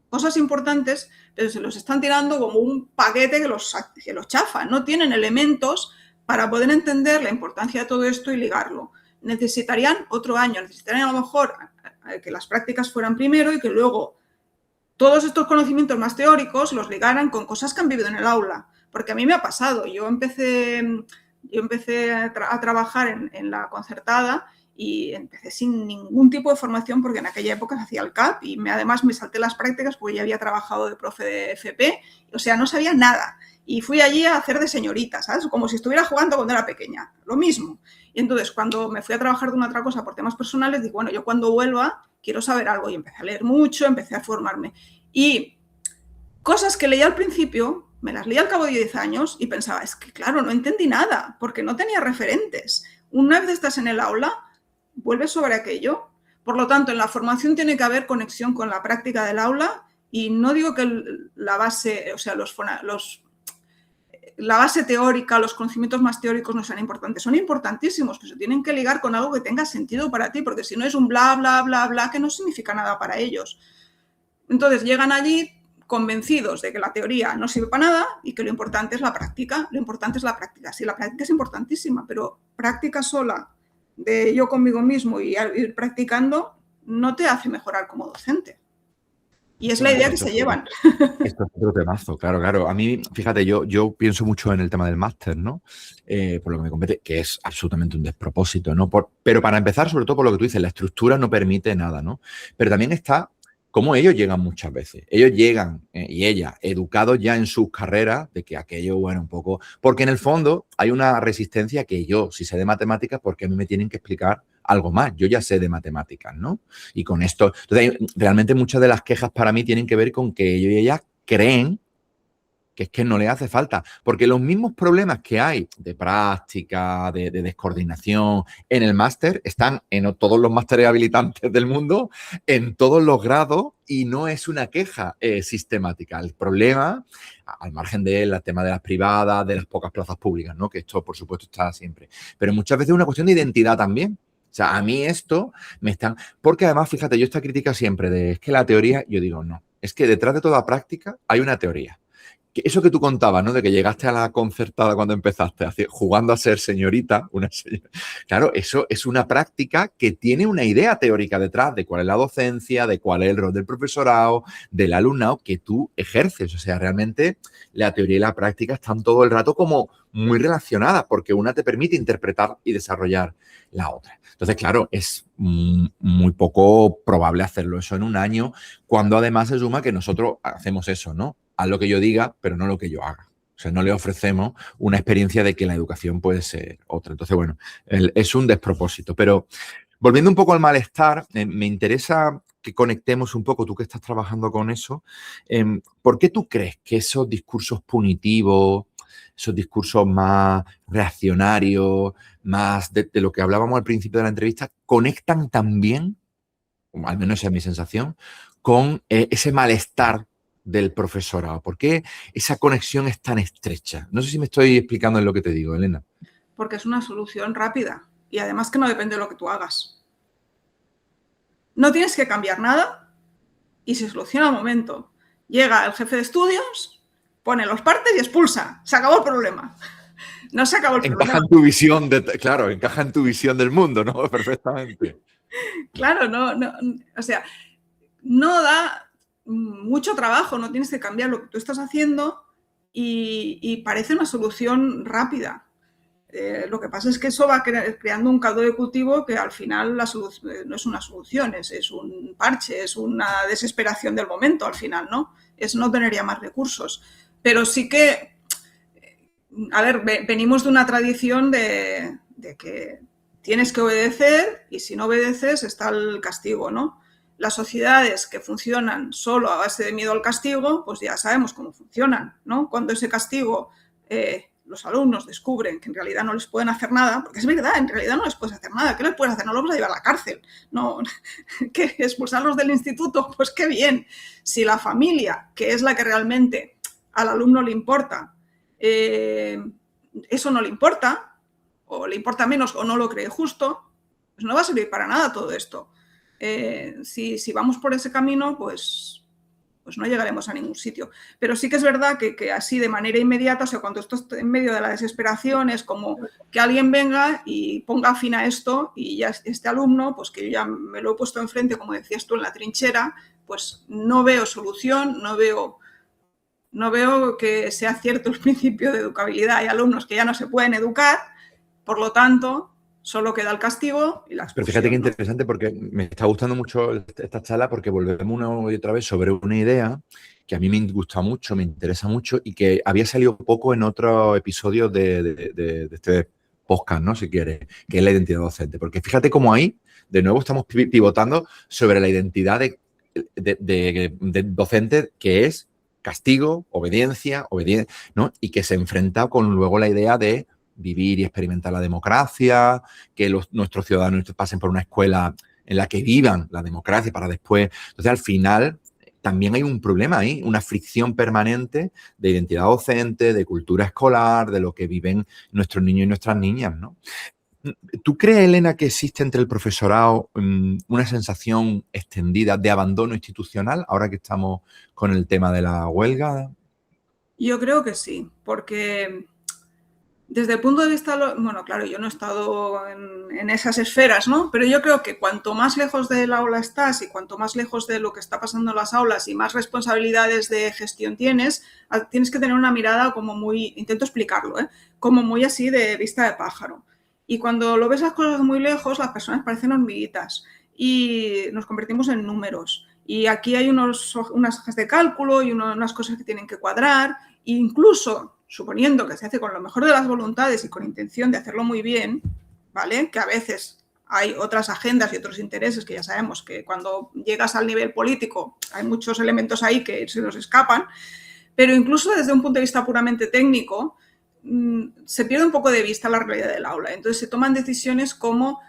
cosas importantes, pero se los están tirando como un paquete que los chafa. No tienen elementos para poder entender la importancia de todo esto y ligarlo. Necesitarían otro año, necesitarían a lo mejor que las prácticas fueran primero y que luego todos estos conocimientos más teóricos los ligaran con cosas que han vivido en el aula. Porque a mí me ha pasado. Yo empecé a trabajar en la concertada y empecé sin ningún tipo de formación porque en aquella época se hacía el CAP y además me salté las prácticas porque ya había trabajado de profe de FP, o sea, no sabía nada. Y fui allí a hacer de señorita, ¿sabes? Como si estuviera jugando cuando era pequeña, lo mismo. Y entonces cuando me fui a trabajar de una otra cosa por temas personales, dije, bueno, yo cuando vuelva quiero saber algo y empecé a leer mucho, empecé a formarme. Y cosas que leía al principio, me las leí al cabo de 10 años y pensaba, es que claro, no entendí nada porque no tenía referentes. Una vez estás en el aula, vuelves sobre aquello. Por lo tanto, en la formación tiene que haber conexión con la práctica del aula y no digo que la base, o sea, la base teórica, los conocimientos más teóricos no sean importantes. Son importantísimos, pero se tienen que ligar con algo que tenga sentido para ti, porque si no es un bla, bla, bla, bla, que no significa nada para ellos. Entonces llegan allí convencidos de que la teoría no sirve para nada y que lo importante es la práctica. Lo importante es la práctica. Sí, la práctica es importantísima, pero práctica sola de yo conmigo mismo y ir practicando no te hace mejorar como docente. Y es la idea que se llevan. Esto es otro temazo, claro. A mí, fíjate, yo pienso mucho en el tema del máster, ¿no? Por lo que me compete, que es absolutamente un despropósito, ¿no? Pero para empezar, sobre todo por lo que tú dices, la estructura no permite nada, ¿no? Pero también está cómo ellos llegan muchas veces. Ellos llegan, y ellas, educados ya en sus carreras, de que aquello, bueno, un poco... Porque en el fondo hay una resistencia que yo, si sé de matemáticas, porque a mí me tienen que explicar algo más. Yo ya sé de matemáticas, ¿no? Y con esto... Entonces, realmente muchas de las quejas para mí tienen que ver con que ellos y ellas creen que es que no le hace falta, porque los mismos problemas que hay de práctica, de descoordinación en el máster, están en todos los másteres habilitantes del mundo, en todos los grados, y no es una queja sistemática. El problema, al margen del tema de las privadas, de las pocas plazas públicas, ¿no? Que esto, por supuesto, está siempre. Pero muchas veces es una cuestión de identidad también. O sea, a mí esto me están... Porque además, fíjate, yo esta crítica siempre de es que la teoría, yo digo, no, es que detrás de toda práctica hay una teoría. Eso que tú contabas, ¿no? De que llegaste a la concertada cuando empezaste, jugando a ser señorita, una señora. Claro, eso es una práctica que tiene una idea teórica detrás de cuál es la docencia, de cuál es el rol del profesorado, del alumnado que tú ejerces. O sea, realmente la teoría y la práctica están todo el rato como muy relacionadas, porque una te permite interpretar y desarrollar la otra. Entonces, claro, es muy poco probable hacerlo eso en un año, cuando además se suma que nosotros hacemos eso, ¿no? Haz lo que yo diga, pero no lo que yo haga. O sea, no le ofrecemos una experiencia de que la educación puede ser otra. Entonces, bueno, es un despropósito. Pero volviendo un poco al malestar, me interesa que conectemos un poco, tú que estás trabajando con eso, ¿por qué tú crees que esos discursos punitivos, esos discursos más reaccionarios, más de lo que hablábamos al principio de la entrevista, conectan tan bien, al menos esa es mi sensación, con ese malestar del profesorado? ¿Por qué esa conexión es tan estrecha? No sé si me estoy explicando en lo que te digo, Elena. Porque es una solución rápida y además que no depende de lo que tú hagas. No tienes que cambiar nada y se soluciona al momento. Llega el jefe de estudios, pone los partes y expulsa. Se acabó el problema. No se acabó el problema. Encaja en tu visión, claro, encaja en tu visión del mundo, ¿no? Perfectamente. Claro, no, o sea, no da mucho trabajo, no tienes que cambiar lo que tú estás haciendo y parece una solución rápida. Lo que pasa es que eso va creando un caldo de cultivo que al final no es una solución, es un parche, es una desesperación del momento al final, ¿no? Es no tener ya más recursos. Pero sí que, a ver, venimos de una tradición de que tienes que obedecer y si no obedeces está el castigo, ¿no? Las sociedades que funcionan solo a base de miedo al castigo, pues ya sabemos cómo funcionan, ¿no? Cuando ese castigo... los alumnos descubren que en realidad no les pueden hacer nada, porque es verdad, en realidad no les puedes hacer nada. ¿Qué les puedes hacer? No los vas a llevar a la cárcel. No, ¿qué? ¿Expulsarlos del instituto? Pues qué bien. Si la familia, que es la que realmente al alumno le importa, eso no le importa, o le importa menos o no lo cree justo, pues no va a servir para nada todo esto. Si vamos por ese camino, pues no llegaremos a ningún sitio. Pero sí que es verdad que así de manera inmediata, o sea, cuando esto está en medio de la desesperación, es como que alguien venga y ponga fin a esto y ya este alumno, pues que yo ya me lo he puesto enfrente, como decías tú, en la trinchera, pues no veo solución, no veo que sea cierto el principio de educabilidad. Hay alumnos que ya no se pueden educar, por lo tanto... Solo queda el castigo y la expulsión. Pero fíjate qué interesante, porque me está gustando mucho esta charla, porque volvemos una y otra vez sobre una idea que a mí me gusta mucho, me interesa mucho y que había salido poco en otros episodios de este podcast, ¿no? Si quieres, que es la identidad docente. Porque fíjate cómo ahí, de nuevo, estamos pivotando sobre la identidad de docente, que es castigo, obediencia, ¿no? Y que se enfrenta con luego la idea de vivir y experimentar la democracia, que nuestros ciudadanos pasen por una escuela en la que vivan la democracia para después. Entonces, al final, también hay un problema ahí, una fricción permanente de identidad docente, de cultura escolar, de lo que viven nuestros niños y nuestras niñas, ¿no? ¿Tú crees, Elena, que existe entre el profesorado una sensación extendida de abandono institucional ahora que estamos con el tema de la huelga? Yo creo que sí, porque... Desde el punto de vista, bueno, claro, yo no he estado en esas esferas, ¿no? Pero yo creo que cuanto más lejos del aula estás y cuanto más lejos de lo que está pasando en las aulas y más responsabilidades de gestión tienes que tener una mirada como muy, intento explicarlo, como muy así de vista de pájaro. Y cuando lo ves las cosas muy lejos, las personas parecen hormiguitas y nos convertimos en números. Y aquí hay unas hojas de cálculo y unas cosas que tienen que cuadrar, e incluso... suponiendo que se hace con lo mejor de las voluntades y con intención de hacerlo muy bien, ¿vale? Que a veces hay otras agendas y otros intereses que ya sabemos que cuando llegas al nivel político hay muchos elementos ahí que se nos escapan, Pero incluso desde un punto de vista puramente técnico, se pierde un poco de vista la realidad del aula. Entonces se toman decisiones como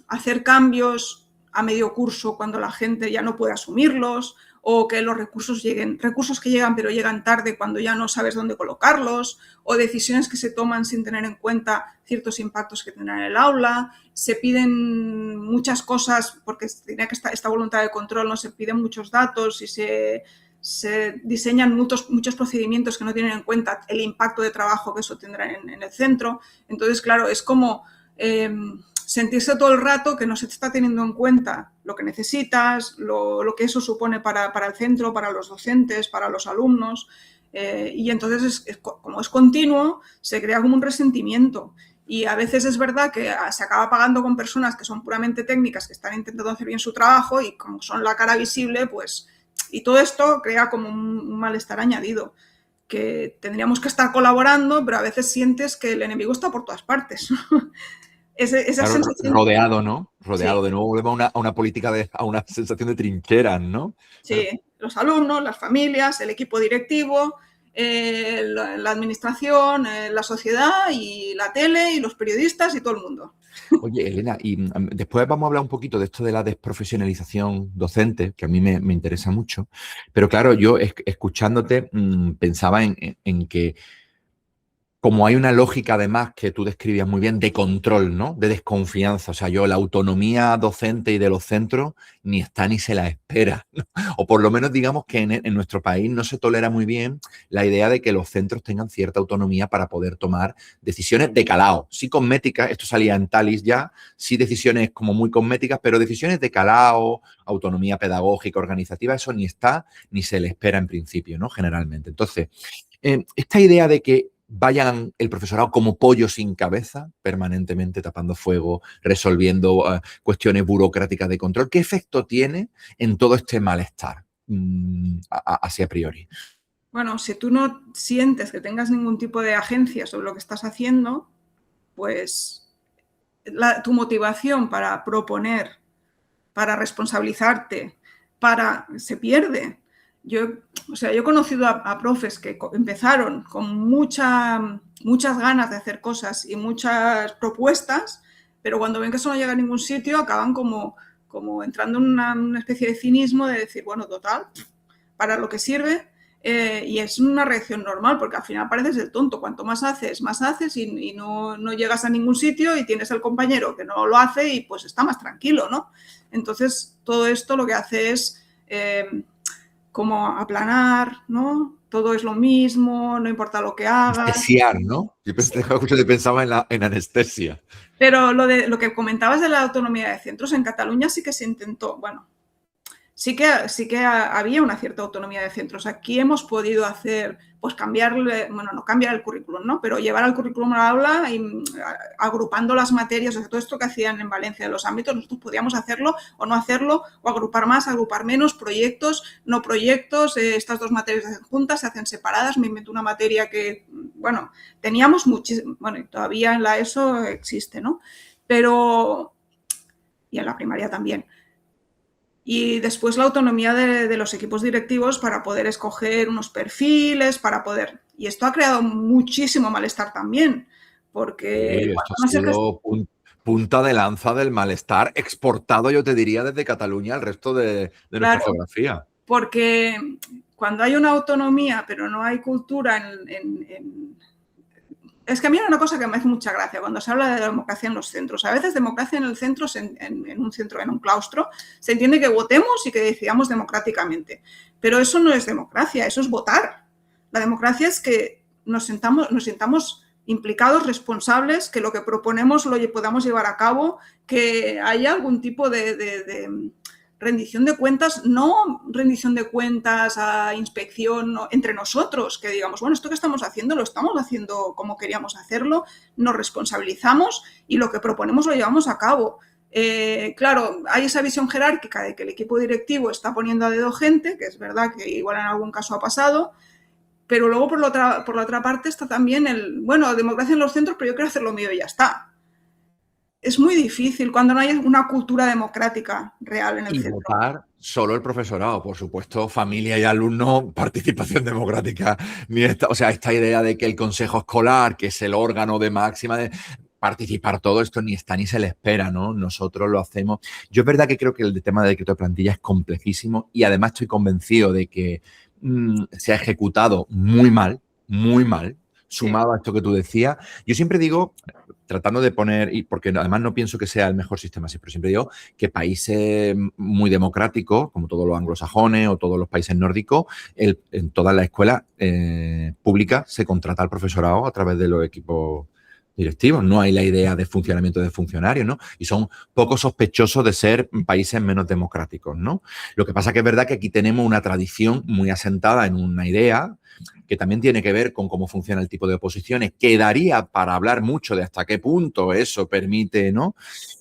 hacer cambios a medio curso cuando la gente ya no puede asumirlos, o que los recursos que llegan pero llegan tarde cuando ya no sabes dónde colocarlos, o decisiones que se toman sin tener en cuenta ciertos impactos que tendrán en el aula. Se piden muchas cosas porque tiene que esta voluntad de control, no se piden muchos datos y se diseñan muchos procedimientos que no tienen en cuenta el impacto de trabajo que eso tendrá en el centro. Entonces, claro, es como sentirse todo el rato que no se te está teniendo en cuenta lo que necesitas, lo que eso supone para el centro, para los docentes, para los alumnos. Y entonces, como es continuo, se crea como un resentimiento. Y a veces es verdad que se acaba pagando con personas que son puramente técnicas, que están intentando hacer bien su trabajo y como son la cara visible, pues... Y todo esto crea como un malestar añadido, que tendríamos que estar colaborando, pero a veces sientes que el enemigo está por todas partes. Esa Claro, sensación... rodeado, ¿no? Rodeado. Sí, De nuevo volvemos a una política, a una sensación de trincheras, ¿no? Claro. sí, los alumnos, las familias, el equipo directivo, la administración, la sociedad y la tele y los periodistas y todo el mundo. Oye, Elena, y después vamos a hablar un poquito de esto de la desprofesionalización docente, que a mí me interesa mucho. Pero claro, yo escuchándote pensaba en que como hay una lógica además que tú describías muy bien de control, ¿no? De desconfianza. O sea, la autonomía docente y de los centros ni está ni se la espera, ¿no? O por lo menos digamos que en nuestro país no se tolera muy bien la idea de que los centros tengan cierta autonomía para poder tomar decisiones de calado. Sí cosméticas, esto salía en Talis ya, sí decisiones como muy cosméticas, pero decisiones de calado, autonomía pedagógica, organizativa, eso ni está ni se le espera en principio, ¿no? Generalmente. Entonces, esta idea de que vayan el profesorado como pollo sin cabeza, permanentemente tapando fuego, resolviendo cuestiones burocráticas de control, ¿qué efecto tiene en todo este malestar así a priori? Bueno, si tú no sientes que tengas ningún tipo de agencia sobre lo que estás haciendo, pues tu motivación para proponer, para responsabilizarte, se pierde. Yo he conocido a profes que empezaron con muchas ganas de hacer cosas y muchas propuestas, pero cuando ven que eso no llega a ningún sitio, acaban como entrando en una especie de cinismo de decir, bueno, total, para lo que sirve. Y es una reacción normal, porque al final pareces el tonto. Cuanto más haces y no llegas a ningún sitio y tienes al compañero que no lo hace y pues está más tranquilo, ¿no? Entonces, todo esto lo que hace es como aplanar, ¿no? Todo es lo mismo, no importa lo que hagas. Anestesiar, ¿no? Yo pensaba en anestesia. Pero lo que comentabas de la autonomía de centros, en Cataluña sí que se intentó, bueno, sí que había una cierta autonomía de centros. Aquí hemos podido hacer, pues no cambiar el currículum, ¿no? Pero llevar al currículum al aula y agrupando las materias, o sea, todo esto que hacían en Valencia de los ámbitos, nosotros podíamos hacerlo o no hacerlo, o agrupar más, agrupar menos, proyectos, no proyectos, estas dos materias se hacen juntas, se hacen separadas. Me invento una materia que, bueno, teníamos muchísimo, bueno, y todavía en la ESO existe, ¿no? Pero, y en la primaria también. Y después la autonomía de los equipos directivos para poder escoger unos perfiles, para poder... Y esto ha creado muchísimo malestar también, porque... Sí, esto ha sido punta de lanza del malestar exportado, yo te diría, desde Cataluña al resto de nuestra Claro, geografía. porque cuando hay una autonomía, pero no hay cultura Es que a mí hay una cosa que me hace mucha gracia cuando se habla de democracia en los centros. A veces democracia en el centro, en un claustro, se entiende que votemos y que decidamos democráticamente. Pero eso no es democracia, eso es votar. La democracia es que nos sintamos implicados, responsables, que lo que proponemos lo podamos llevar a cabo, que haya algún tipo de rendición de cuentas, no rendición de cuentas a inspección entre nosotros, que digamos, bueno, esto que estamos haciendo lo estamos haciendo como queríamos hacerlo, nos responsabilizamos y lo que proponemos lo llevamos a cabo. Claro, hay esa visión jerárquica de que el equipo directivo está poniendo a dedo gente, que es verdad que igual en algún caso ha pasado, pero luego por la otra parte está también democracia en los centros, pero yo quiero hacer lo mío y ya está. es muy difícil cuando no hay una cultura democrática real en el Y centro. votar solo el profesorado, por supuesto, familia y alumnos, participación democrática. Ni esta, o sea, esta idea de que el consejo escolar, que es el órgano de máxima de participar, todo esto ni está ni se le espera, ¿no? Nosotros lo hacemos. Yo es verdad que creo que el tema de decreto de plantilla es complejísimo y además estoy convencido de que se ha ejecutado muy mal, Sí. sumado a esto que tú decías. Yo siempre digo, tratando de poner, y porque además no pienso que sea el mejor sistema, pero siempre digo que países muy democráticos, como todos los anglosajones o todos los países nórdicos, en todas las escuelas públicas se contrata al profesorado a través de los equipos directivos. No hay la idea de funcionamiento de funcionarios, ¿no? Y son poco sospechosos de ser países menos democráticos, ¿no? Lo que pasa que es verdad que aquí tenemos una tradición muy asentada en una idea que también tiene que ver con cómo funciona el tipo de oposiciones, que daría para hablar mucho de hasta qué punto eso permite, ¿no?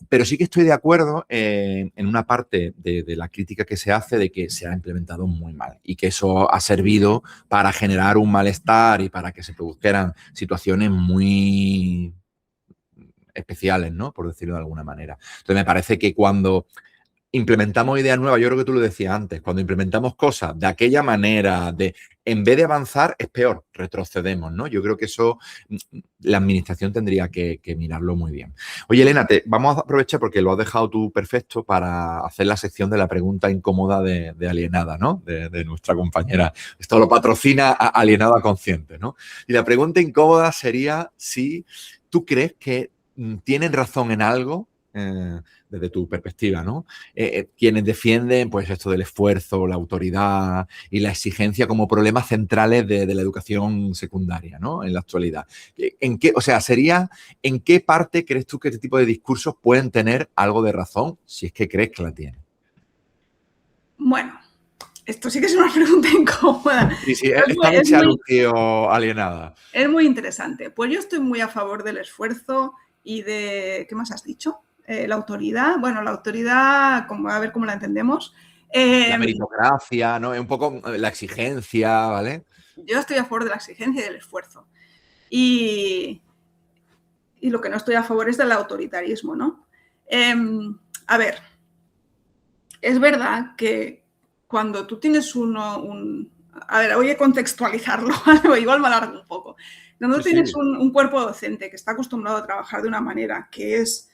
Pero sí que estoy de acuerdo en una parte de la crítica que se hace de que se ha implementado muy mal y que eso ha servido para generar un malestar y para que se produjeran situaciones muy especiales, ¿no? Por decirlo de alguna manera. Entonces me parece que cuando implementamos ideas nuevas, yo creo que tú lo decías antes, cuando implementamos cosas de aquella manera, en vez de avanzar, es peor, retrocedemos, ¿no? Yo creo que eso la administración tendría que mirarlo muy bien. Oye, Elena, vamos a aprovechar porque lo has dejado tú perfecto para hacer la sección de la pregunta incómoda de Alienada, ¿no? De nuestra compañera. Esto lo patrocina a Alienada Consciente, ¿no? Y la pregunta incómoda sería si tú crees que tienen razón en algo, desde tu perspectiva, ¿no? Quienes defienden pues esto del esfuerzo, la autoridad y la exigencia como problemas centrales de la educación secundaria, ¿no? En la actualidad. ¿En qué, o sea, en qué parte crees tú que este tipo de discursos pueden tener algo de razón, si es que crees que la tienen? Bueno, esto sí que es una pregunta incómoda. Sí, Es muy, esta es noche ha muy, lucido Alienada. es muy interesante. Pues yo estoy muy a favor del esfuerzo y de, ¿qué más has dicho? La autoridad. Bueno, la autoridad, a ver cómo la entendemos. La meritocracia, ¿no? Es un poco la exigencia, ¿vale? Yo estoy a favor de la exigencia y del esfuerzo. Y, y lo que no estoy a favor es del autoritarismo, ¿no? A ver, es verdad que cuando tú tienes a ver, voy a contextualizarlo, igual me alargo un popoco. Cuando Sí, tienes sí. un cuerpo docente que está acostumbrado a trabajar de una manera que es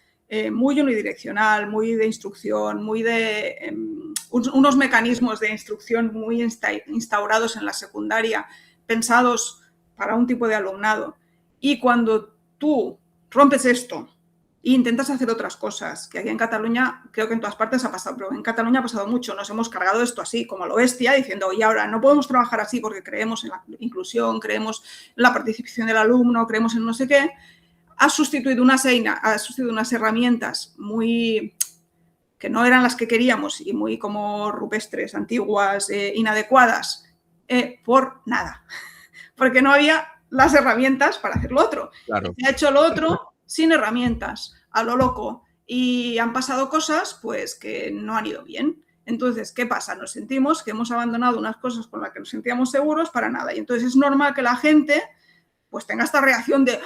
muy unidireccional, muy de instrucción, muy de unos mecanismos de instrucción muy instaurados en la secundaria, pensados para un tipo de alumnado, y cuando tú rompes esto e intentas hacer otras cosas, que aquí en Cataluña, creo que en todas partes ha pasado, pero en Cataluña ha pasado mucho, nos hemos cargado esto así, como a lo bestia, diciendo, y ahora no podemos trabajar así porque creemos en la inclusión, creemos en la participación del alumno, creemos en no sé qué, ha sustituido unas herramientas muy que no eran las que queríamos y muy como rupestres, antiguas, inadecuadas, por nada, porque no había las herramientas para hacer lo otro. Claro. Se ha hecho lo otro sin herramientas, a lo loco, y han pasado cosas pues que no han ido bien. Entonces, ¿qué pasa? Nos sentimos que hemos abandonado unas cosas con las que nos sentíamos seguros para nada. Y entonces es normal que la gente pues tenga esta reacción de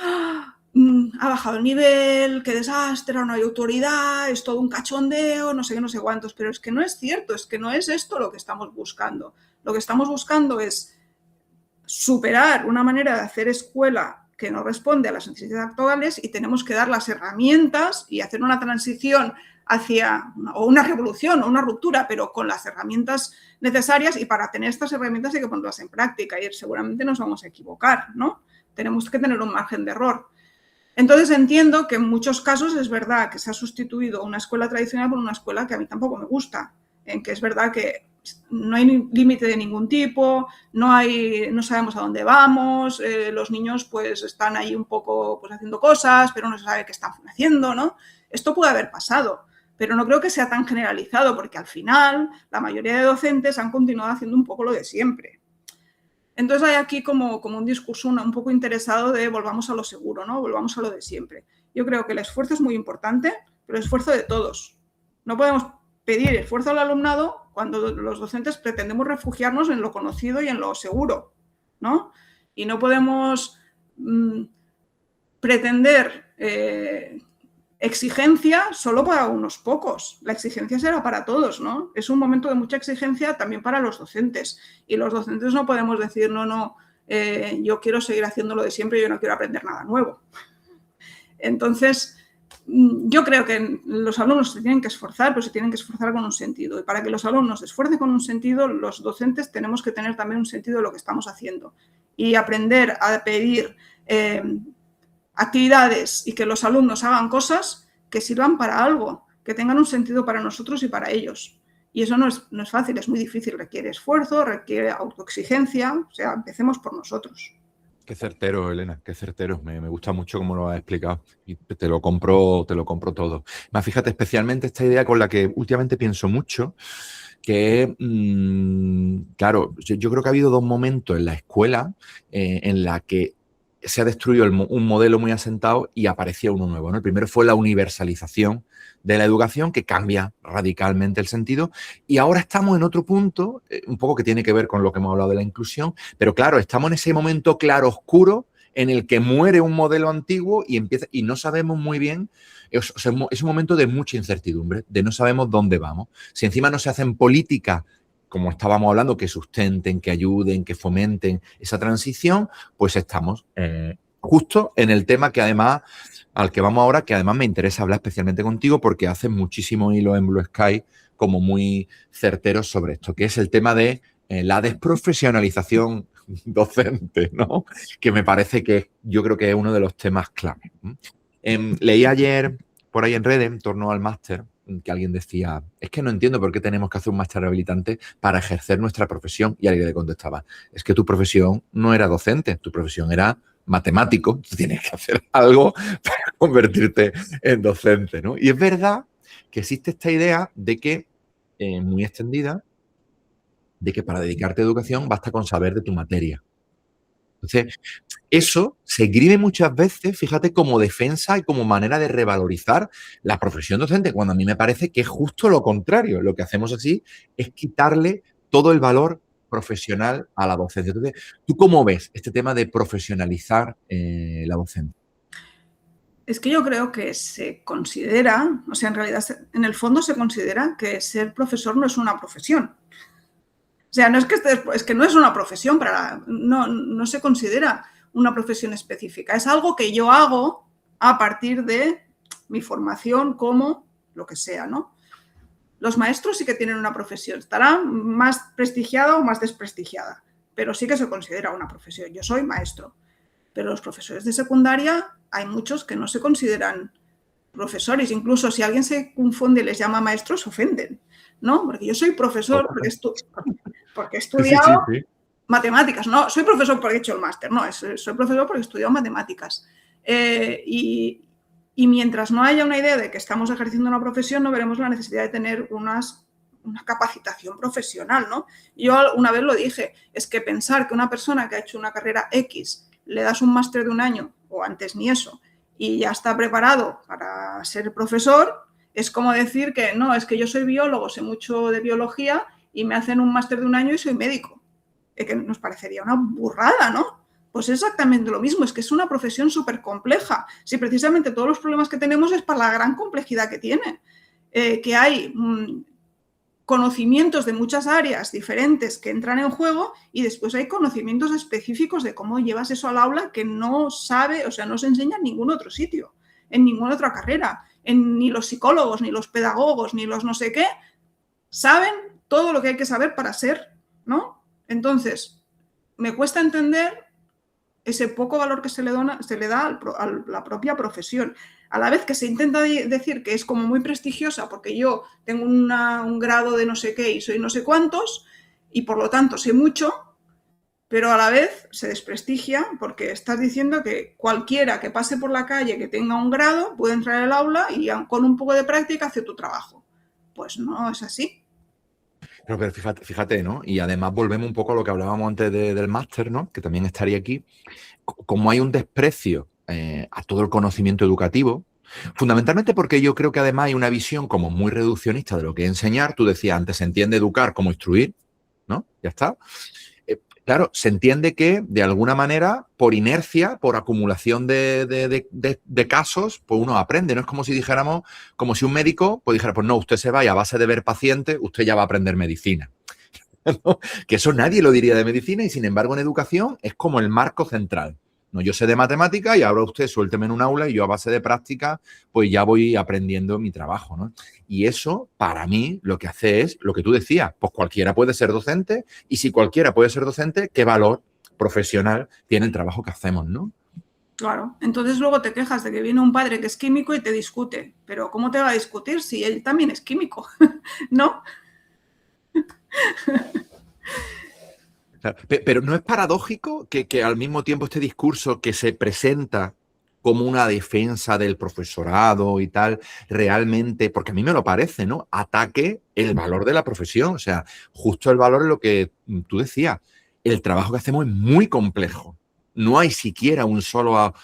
ha bajado el nivel, qué desastre, no hay autoridad, es todo un cachondeo, no sé qué, no sé cuántos, pero es que no es cierto, es que no es esto lo que estamos buscando. Lo que estamos buscando es superar una manera de hacer escuela que no responde a las necesidades actuales y tenemos que dar las herramientas y hacer una transición hacia o una revolución o una ruptura, pero con las herramientas necesarias, y para tener estas herramientas hay que ponerlas en práctica y seguramente nos vamos a equivocar, ¿no? Tenemos que tener un margen de error. Entonces entiendo que en muchos casos es verdad que se ha sustituido una escuela tradicional por una escuela que a mí tampoco me gusta, en que es verdad que no hay límite de ningún tipo, no sabemos a dónde vamos, los niños pues están ahí un poco pues haciendo cosas, pero no se sabe qué están haciendo, ¿no? Esto puede haber pasado, pero no creo que sea tan generalizado, porque al final la mayoría de docentes han continuado haciendo un poco lo de siempre. Entonces hay aquí como un discurso un poco interesado de volvamos a lo seguro, ¿no? Volvamos a lo de siempre. Yo creo que el esfuerzo es muy importante, pero el esfuerzo de todos. No podemos pedir esfuerzo al alumnado cuando los docentes pretendemos refugiarnos en lo conocido y en lo seguro, ¿no? Y no podemos pretender exigencia solo para unos pocos. La exigencia será para todos, ¿no? Es un momento de mucha exigencia también para los docentes. Y los docentes no podemos decir, no, yo quiero seguir haciendo lo de siempre, yo no quiero aprender nada nuevo. Entonces, yo creo que los alumnos se tienen que esforzar, pero se tienen que esforzar con un sentido. Y para que los alumnos se esfuercen con un sentido, los docentes tenemos que tener también un sentido de lo que estamos haciendo. Y aprender a pedir actividades y que los alumnos hagan cosas que sirvan para algo, que tengan un sentido para nosotros y para ellos. Y eso no es fácil, es muy difícil, requiere esfuerzo, requiere autoexigencia, o sea, empecemos por nosotros. Qué certero, Elena, qué certero. Me gusta mucho cómo lo has explicado y te lo compro todo. Más fíjate, especialmente esta idea con la que últimamente pienso mucho, que claro, yo creo que ha habido dos momentos en la escuela en la que se ha destruido un modelo muy asentado y aparecía uno nuevo, ¿no? El primero fue la universalización de la educación, que cambia radicalmente el sentido, y ahora estamos en otro punto, un poco que tiene que ver con lo que hemos hablado de la inclusión, pero claro, estamos en ese momento claro oscuro en el que muere un modelo antiguo y no sabemos muy bien, es un momento de mucha incertidumbre, de no sabemos dónde vamos. Si encima no se hacen políticas, como estábamos hablando, que sustenten, que ayuden, que fomenten esa transición, pues estamos justo en el tema que además, al que vamos ahora, que además me interesa hablar especialmente contigo porque haces muchísimo hilo en Blue Sky como muy certeros sobre esto, que es el tema de la desprofesionalización docente, ¿no? Que me parece que yo creo que es uno de los temas clave. Leí ayer por ahí en redes, en torno al máster, que alguien decía, es que no entiendo por qué tenemos que hacer un máster habilitante para ejercer nuestra profesión. Y alguien le contestaba, es que tu profesión no era docente, tu profesión era matemático, tú tienes que hacer algo para convertirte en docente, ¿no? Y es verdad que existe esta idea de que, muy extendida, de que para dedicarte a educación basta con saber de tu materia. Entonces, eso se esgrime muchas veces, fíjate, como defensa y como manera de revalorizar la profesión docente, cuando a mí me parece que es justo lo contrario. Lo que hacemos así es quitarle todo el valor profesional a la docencia. Entonces, ¿tú cómo ves este tema de profesionalizar la docencia? Es que yo creo que se considera, o sea, en realidad, en el fondo se considera que ser profesor no es una profesión. O sea, no es que es que no es una profesión, no se considera una profesión específica. Es algo que yo hago a partir de mi formación como lo que sea, ¿no? Los maestros sí que tienen una profesión, estará más prestigiada o más desprestigiada, pero sí que se considera una profesión. Yo soy maestro, pero los profesores de secundaria hay muchos que no se consideran profesores. Incluso si alguien se confunde y les llama maestros, se ofenden, ¿no? Porque yo soy profesor porque he estudiado matemáticas, no soy profesor porque he hecho el máster, no, soy profesor porque he estudiado matemáticas. Y mientras no haya una idea de que estamos ejerciendo una profesión, no veremos la necesidad de tener una capacitación profesional, ¿no? Yo una vez lo dije, es que pensar que una persona que ha hecho una carrera X le das un máster de un año, o antes ni eso, y ya está preparado para ser profesor, es como decir que no, es que yo soy biólogo, sé mucho de biología y me hacen un máster de un año y soy médico. Que nos parecería una burrada, ¿no? Pues es exactamente lo mismo, es que es una profesión súper compleja. Si precisamente todos los problemas que tenemos es para la gran complejidad que tiene, que hay conocimientos de muchas áreas diferentes que entran en juego y después hay conocimientos específicos de cómo llevas eso al aula que no sabe, o sea, no se enseña en ningún otro sitio, en ninguna otra carrera. Ni los psicólogos, ni los pedagogos, ni los no sé qué, saben todo lo que hay que saber para ser, ¿no? Entonces, me cuesta entender ese poco valor que se le da a la propia profesión. A la vez que se intenta decir que es como muy prestigiosa porque yo tengo un grado de no sé qué y soy no sé cuántos y por lo tanto sé mucho, pero a la vez se desprestigia porque estás diciendo que cualquiera que pase por la calle que tenga un grado puede entrar al aula y con un poco de práctica hace tu trabajo. Pues no es así. Pero fíjate, ¿no? Y además volvemos un poco a lo que hablábamos antes del máster, ¿no? Que también estaría aquí. Como hay un desprecio a todo el conocimiento educativo, fundamentalmente porque yo creo que además hay una visión como muy reduccionista de lo que es enseñar. Tú decías antes, se entiende educar como instruir, ¿no? Ya está. claro, se entiende que, de alguna manera, por inercia, por acumulación de casos, pues uno aprende. No es como si dijéramos, como si un médico pues dijera, pues no, usted se va y a base de ver pacientes, usted ya va a aprender medicina. ¿No? Que eso nadie lo diría de medicina y, sin embargo, en educación es como el marco central. No, yo sé de matemática y ahora usted suélteme en un aula y yo a base de práctica pues ya voy aprendiendo mi trabajo, ¿no? Y eso, para mí, lo que hace es lo que tú decías, pues cualquiera puede ser docente y si cualquiera puede ser docente, ¿qué valor profesional tiene el trabajo que hacemos, ¿no? Claro, entonces luego te quejas de que viene un padre que es químico y te discute, pero ¿cómo te va a discutir si él también es químico? ¿No? Claro, pero ¿no es paradójico que al mismo tiempo este discurso que se presenta como una defensa del profesorado y tal, realmente, porque a mí me lo parece, ¿no? Ataque el valor de la profesión, o sea, justo el valor es lo que tú decías, el trabajo que hacemos es muy complejo, no hay siquiera un solo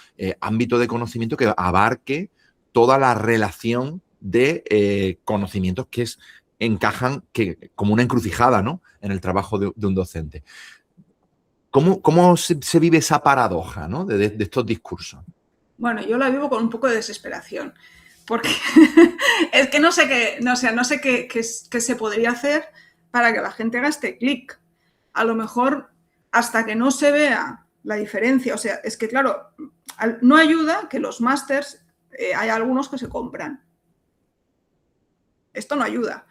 ámbito de conocimiento que abarque toda la relación de conocimientos que encajan como una encrucijada, ¿no? En el trabajo de un docente. ¿Cómo se vive esa paradoja, ¿no? de estos discursos? Bueno, yo la vivo con un poco de desesperación, porque es que no sé qué se podría hacer para que la gente haga este clic. A lo mejor hasta que no se vea la diferencia, o sea, es que claro, no ayuda que los másters hay algunos que se compran. Esto no ayuda.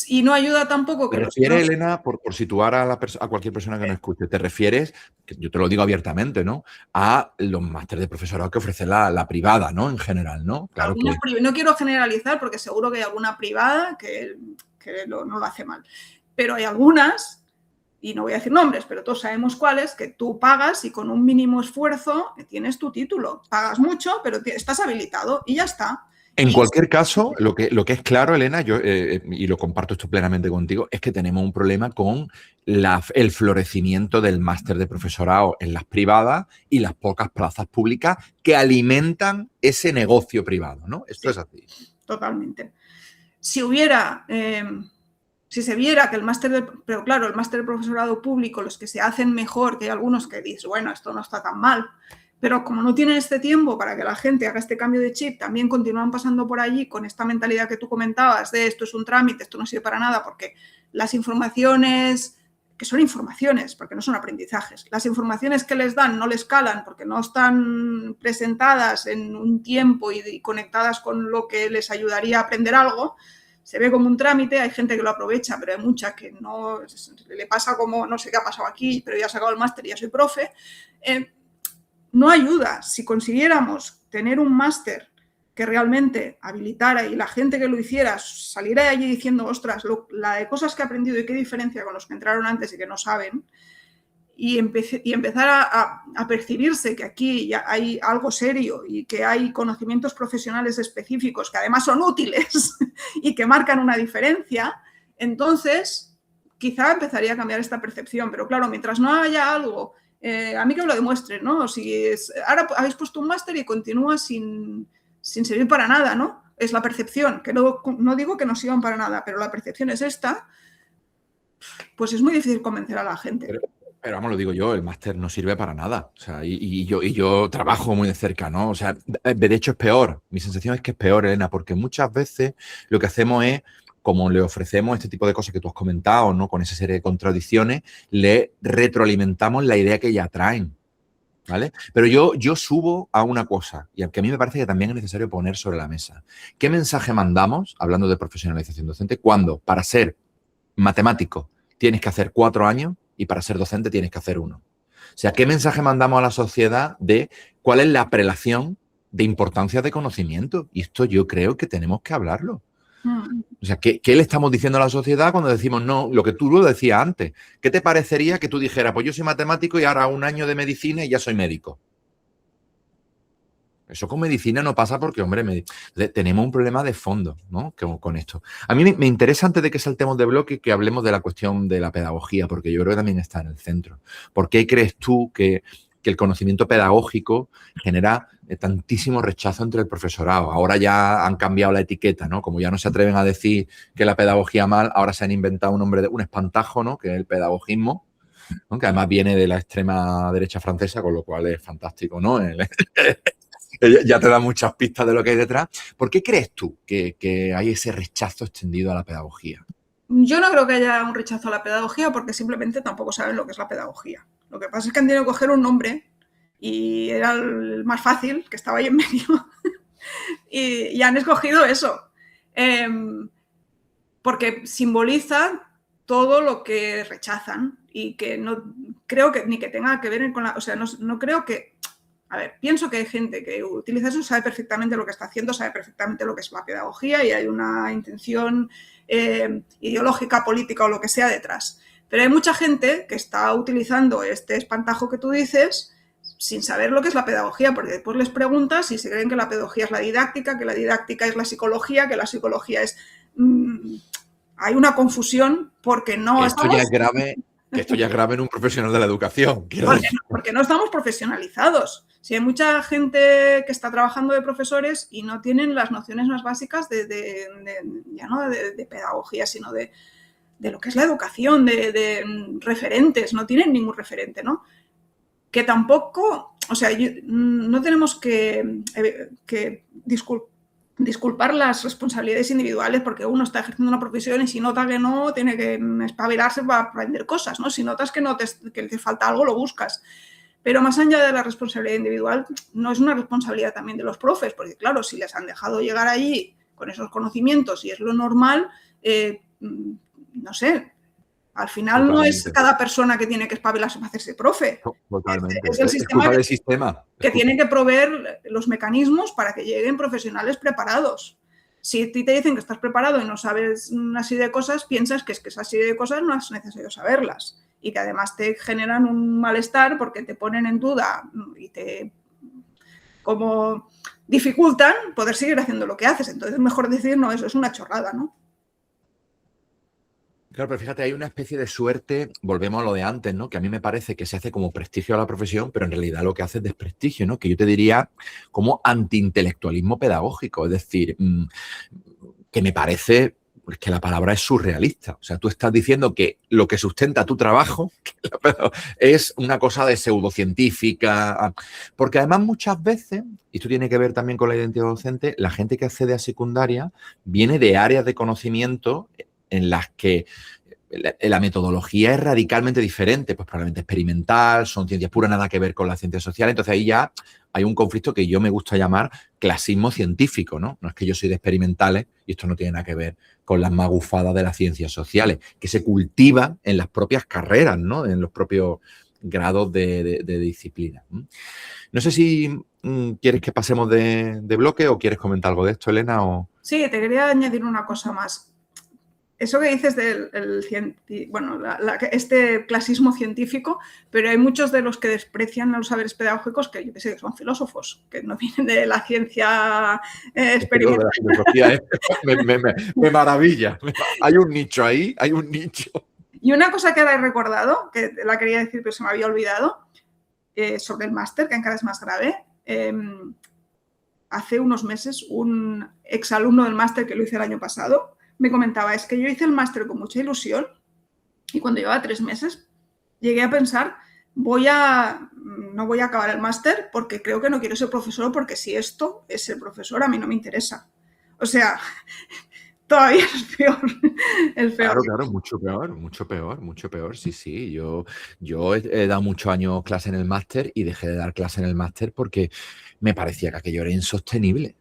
Y no ayuda tampoco que ¿Te refieres, Elena, por situar a cualquier persona que nos escuche, te refieres, que yo te lo digo abiertamente, ¿no? A los másteres de profesorado que ofrece la privada, ¿no? En general, ¿no? Claro que... No quiero generalizar porque seguro que hay alguna privada que no lo hace mal. Pero hay algunas, y no voy a decir nombres, pero todos sabemos cuáles, que tú pagas y con un mínimo esfuerzo tienes tu título. Pagas mucho, pero estás habilitado y ya está. En cualquier caso, lo que es claro, Elena, yo, y lo comparto esto plenamente contigo, es que tenemos un problema con el florecimiento del máster de profesorado en las privadas y las pocas plazas públicas que alimentan ese negocio privado, ¿no? Esto es así. Totalmente. Si se viera que pero claro, el máster de profesorado público, los que se hacen mejor, que hay algunos que dices, bueno, esto no está tan mal, pero como no tienen este tiempo para que la gente haga este cambio de chip, también continúan pasando por allí con esta mentalidad que tú comentabas de esto es un trámite, esto no sirve para nada, porque las informaciones, que son informaciones, porque no son aprendizajes, las informaciones que les dan no les calan porque no están presentadas en un tiempo y conectadas con lo que les ayudaría a aprender algo, se ve como un trámite, hay gente que lo aprovecha, pero hay mucha que no, le pasa como, no sé qué ha pasado aquí, pero ya he sacado el máster y ya soy profe. No ayuda. Si consiguiéramos tener un máster que realmente habilitara y la gente que lo hiciera saliera de allí diciendo, ostras, la de cosas que he aprendido y qué diferencia con los que entraron antes y que no saben, y empezar a percibirse que aquí ya hay algo serio y que hay conocimientos profesionales específicos que además son útiles y que marcan una diferencia, entonces quizá empezaría a cambiar esta percepción. Pero claro, mientras no haya algo, a mí que me lo demuestre, ¿no? Ahora habéis puesto un máster y continúa sin servir para nada, ¿no? Es la percepción, que no digo que no sirvan para nada, pero la percepción es esta, pues es muy difícil convencer a la gente. Pero vamos, lo digo yo, el máster no sirve para nada. O sea, y yo trabajo muy de cerca, ¿no? O sea, de hecho es peor. Mi sensación es que es peor, Elena, porque muchas veces lo que hacemos es, como le ofrecemos este tipo de cosas que tú has comentado, ¿no? Con esa serie de contradicciones, le retroalimentamos la idea que ya traen, ¿vale? Pero yo subo a una cosa, y que a mí me parece que también es necesario poner sobre la mesa. ¿Qué mensaje mandamos, hablando de profesionalización docente, cuando para ser matemático tienes que hacer 4 años y para ser docente tienes que hacer 1? O sea, ¿qué mensaje mandamos a la sociedad de cuál es la prelación de importancia de conocimiento? Y esto yo creo que tenemos que hablarlo. O sea, ¿qué le estamos diciendo a la sociedad cuando decimos no? Lo que tú lo decías antes. ¿Qué te parecería que tú dijeras, pues yo soy matemático y ahora 1 año de medicina y ya soy médico? Eso con medicina no pasa porque, hombre, tenemos un problema de fondo, ¿no? Con esto. A mí me interesa, antes de que saltemos de bloque, que hablemos de la cuestión de la pedagogía, porque yo creo que también está en el centro. ¿Por qué crees tú que el conocimiento pedagógico genera tantísimo rechazo entre el profesorado? Ahora ya han cambiado la etiqueta, ¿no? Como ya no se atreven a decir que la pedagogía mal, ahora se han inventado un espantajo, ¿no? Que es el pedagogismo. ¿no? Que además viene de la extrema derecha francesa, con lo cual es fantástico, ¿no? Ya te da muchas pistas de lo que hay detrás. ¿Por qué crees tú que hay ese rechazo extendido a la pedagogía? Yo no creo que haya un rechazo a la pedagogía porque simplemente tampoco saben lo que es la pedagogía. Lo que pasa es que han tenido que coger un nombre y era el más fácil, que estaba ahí en medio, y han escogido eso. Porque simboliza todo lo que rechazan y que no creo que ni que tenga que ver con la... O sea, no creo que... A ver, pienso que hay gente que utiliza eso, sabe perfectamente lo que está haciendo, sabe perfectamente lo que es la pedagogía y hay una intención ideológica, política o lo que sea detrás. Pero hay mucha gente que está utilizando este espantajo que tú dices sin saber lo que es la pedagogía, porque después les preguntas y se creen que la pedagogía es la didáctica, que la didáctica es la psicología, que la psicología es... hay una confusión porque no esto estamos... ya es grave, que esto ya es grave en un profesional de la educación. Porque no estamos profesionalizados. Si hay mucha gente que está trabajando de profesores y no tienen las nociones más básicas ya no de pedagogía, sino de lo que es la educación, de referentes, no tienen ningún referente, ¿no? Que tampoco, o sea, no tenemos que disculpar las responsabilidades individuales porque uno está ejerciendo una profesión y si nota que no, tiene que espabilarse para aprender cosas, ¿no? Si notas que te falta algo, lo buscas. Pero más allá de la responsabilidad individual, no es una responsabilidad también de los profes, porque claro, si les han dejado llegar allí con esos conocimientos y es lo normal, no sé, al final totalmente. No es cada persona que tiene que espabilarse para hacerse profe. Totalmente. Es el sistema que tiene que proveer los mecanismos para que lleguen profesionales preparados. Si a ti te dicen que estás preparado y no sabes una serie de cosas, piensas que es que esa serie de cosas no es necesario saberlas y que además te generan un malestar porque te ponen en duda y te como dificultan poder seguir haciendo lo que haces. Entonces es mejor decir, no, eso es una chorrada, ¿no? Claro, pero fíjate, hay una especie de suerte, volvemos a lo de antes, ¿no? Que a mí me parece que se hace como prestigio a la profesión, pero en realidad lo que hace es desprestigio, ¿no? Que yo te diría como antiintelectualismo pedagógico, es decir, que me parece que la palabra es surrealista. O sea, tú estás diciendo que lo que sustenta tu trabajo es una cosa de pseudocientífica, porque además muchas veces, y esto tiene que ver también con la identidad docente, la gente que accede a secundaria viene de áreas de conocimiento en las que la metodología es radicalmente diferente, pues probablemente experimental, son ciencias puras, nada que ver con las ciencias sociales. Entonces ahí ya hay un conflicto que yo me gusta llamar clasismo científico, ¿no? No es que yo soy de experimentales y esto no tiene nada que ver con las magufadas de las ciencias sociales, que se cultivan en las propias carreras, ¿no? En los propios grados de disciplina. No sé si quieres que pasemos de bloque o quieres comentar algo de esto, Elena. O... Sí, te quería añadir una cosa más. Eso que dices del este clasismo científico, pero hay muchos de los que desprecian los saberes pedagógicos que yo que sé que son filósofos, que no vienen de la ciencia experimental. Me maravilla. Hay un nicho ahí, hay un nicho. Y una cosa que ahora he recordado, que la quería decir pero se me había olvidado, sobre el máster, que encara es más grave. Hace unos meses un exalumno del máster que lo hice el año pasado me comentaba, es que yo hice el máster con mucha ilusión y cuando llevaba 3 meses llegué a pensar, no voy a acabar el máster porque creo que no quiero ser profesor porque si esto es ser profesor a mí no me interesa. O sea, todavía es peor. Claro, mucho peor. Sí. Yo he dado muchos años clase en el máster y dejé de dar clase en el máster porque me parecía que aquello era insostenible.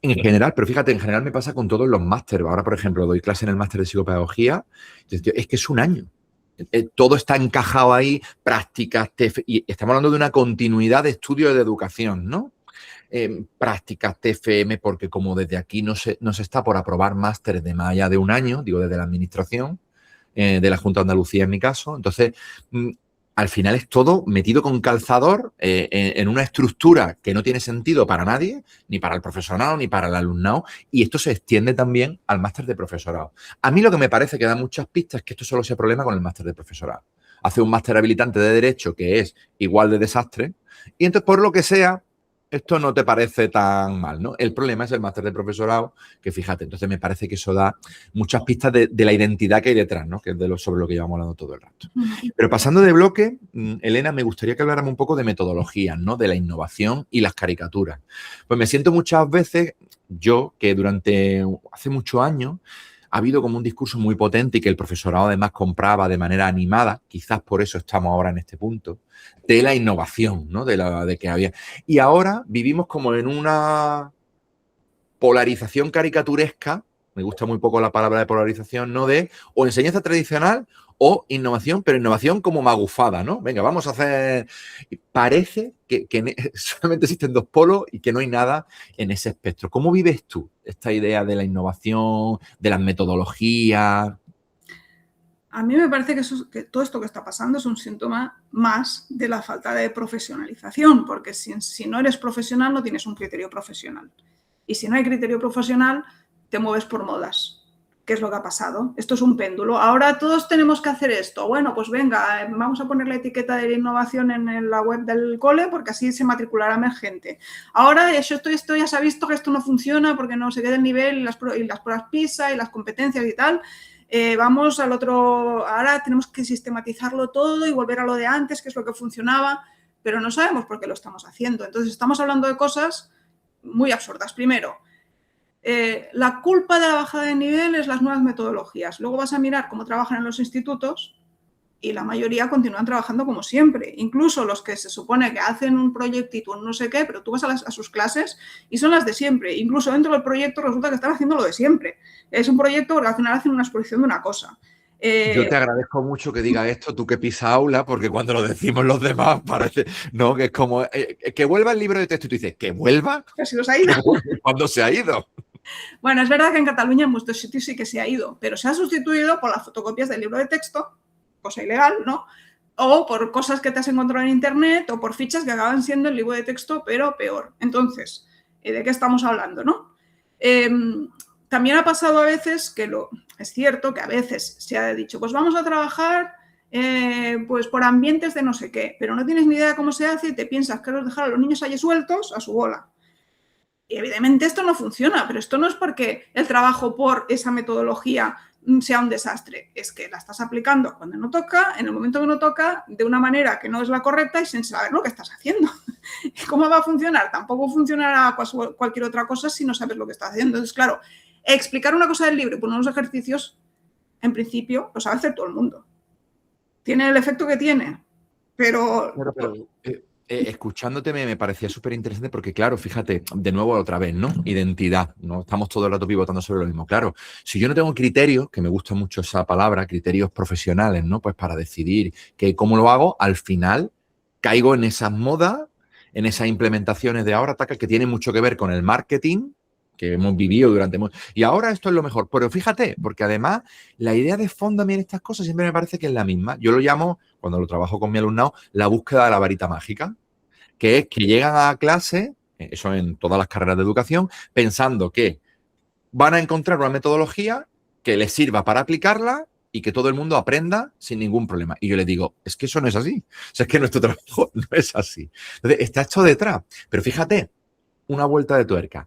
En general, pero fíjate, en general me pasa con todos los másteres. Ahora, por ejemplo, doy clase en el máster de psicopedagogía. Es que es un año. Todo está encajado ahí, prácticas, y estamos hablando de una continuidad de estudio de educación, ¿no? Prácticas, TFM, porque como desde aquí no se está por aprobar másteres de más allá de un año, digo desde la administración, de la Junta de Andalucía en mi caso, entonces al final es todo metido con calzador en una estructura que no tiene sentido para nadie, ni para el profesorado, ni para el alumnado, y esto se extiende también al máster de profesorado. A mí lo que me parece que da muchas pistas es que esto solo sea problema con el máster de profesorado. Hace un máster habilitante de Derecho que es igual de desastre, y entonces por lo que sea, esto no te parece tan mal, ¿no? El problema es el máster de profesorado, que fíjate, entonces me parece que eso da muchas pistas de la identidad que hay detrás, ¿no? Que es sobre lo que llevamos hablando todo el rato. Pero pasando de bloque, Elena, me gustaría que habláramos un poco de metodologías, ¿no? De la innovación y las caricaturas. Pues me siento muchas veces, yo, que hace muchos años, ha habido como un discurso muy potente y que el profesorado además compraba de manera animada, quizás por eso estamos ahora en este punto, de la innovación, ¿no? De que había. Y ahora vivimos como en una polarización caricaturesca, me gusta muy poco la palabra de polarización, ¿no? De o enseñanza tradicional o innovación, pero innovación como magufada, ¿no? Venga, vamos a hacer... Parece que solamente existen dos polos y que no hay nada en ese espectro. ¿Cómo vives tú esta idea de la innovación, de las metodologías? A mí me parece que todo esto que está pasando es un síntoma más de la falta de profesionalización, porque si no eres profesional no tienes un criterio profesional. Y si no hay criterio profesional, te mueves por modas. ¿Qué es lo que ha pasado? Esto es un péndulo. Ahora todos tenemos que hacer esto. Bueno, pues venga, vamos a poner la etiqueta de la innovación en la web del cole porque así se matriculará más gente. Ahora esto ya se ha visto que esto no funciona porque no se queda el nivel y las pruebas PISA y las competencias y tal. Vamos al otro, ahora tenemos que sistematizarlo todo y volver a lo de antes, que es lo que funcionaba, pero no sabemos por qué lo estamos haciendo. Entonces estamos hablando de cosas muy absurdas. Primero, la culpa de la bajada de nivel es las nuevas metodologías. Luego vas a mirar cómo trabajan en los institutos y la mayoría continúan trabajando como siempre. Incluso los que se supone que hacen un proyectito, no sé qué, pero tú vas a sus clases y son las de siempre. Incluso dentro del proyecto resulta que están haciendo lo de siempre. Es un proyecto porque al final hacen una exposición de una cosa. Yo te agradezco mucho que digas esto, tú que pisas aula, porque cuando lo decimos los demás parece, ¿no? Que es como, que vuelva el libro de texto y tú dices, ¿que vuelva? Casi los ha ido. ¿Cuándo se ha ido? Bueno, es verdad que en Cataluña en muchos sitios sí que se ha ido, pero se ha sustituido por las fotocopias del libro de texto, cosa ilegal, ¿no? O por cosas que te has encontrado en internet o por fichas que acaban siendo el libro de texto, pero peor. Entonces, ¿de qué estamos hablando, no? También ha pasado a veces es cierto que a veces se ha dicho, pues vamos a trabajar pues por ambientes de no sé qué, pero no tienes ni idea de cómo se hace y te piensas que dejar a los niños allí sueltos a su bola. Y evidentemente esto no funciona, pero esto no es porque el trabajo por esa metodología sea un desastre, es que la estás aplicando cuando no toca, en el momento que no toca, de una manera que no es la correcta y sin saber lo que estás haciendo. ¿Cómo va a funcionar? Tampoco funcionará cualquier otra cosa si no sabes lo que estás haciendo. Entonces, claro, explicar una cosa del libro y poner unos ejercicios, en principio, lo sabe hacer todo el mundo. Tiene el efecto que tiene, pero escuchándote me parecía súper interesante porque, claro, fíjate, de nuevo otra vez, ¿no? Identidad, ¿no? Estamos todo el rato pivotando sobre lo mismo. Claro, si yo no tengo criterios, que me gusta mucho esa palabra, criterios profesionales, ¿no? Pues para decidir cómo lo hago, al final caigo en esas modas, en esas implementaciones de ahora, que tienen mucho que ver con el marketing, que hemos vivido durante mucho. Y ahora esto es lo mejor. Pero fíjate, porque además la idea de fondo a mí en estas cosas siempre me parece que es la misma. Yo lo llamo, cuando lo trabajo con mi alumnado, la búsqueda de la varita mágica, que es que llegan a clase, eso en todas las carreras de educación, pensando que van a encontrar una metodología que les sirva para aplicarla y que todo el mundo aprenda sin ningún problema. Y yo les digo, es que eso no es así. O sea, es que nuestro trabajo no es así. Entonces, está hecho detrás. Pero fíjate, una vuelta de tuerca.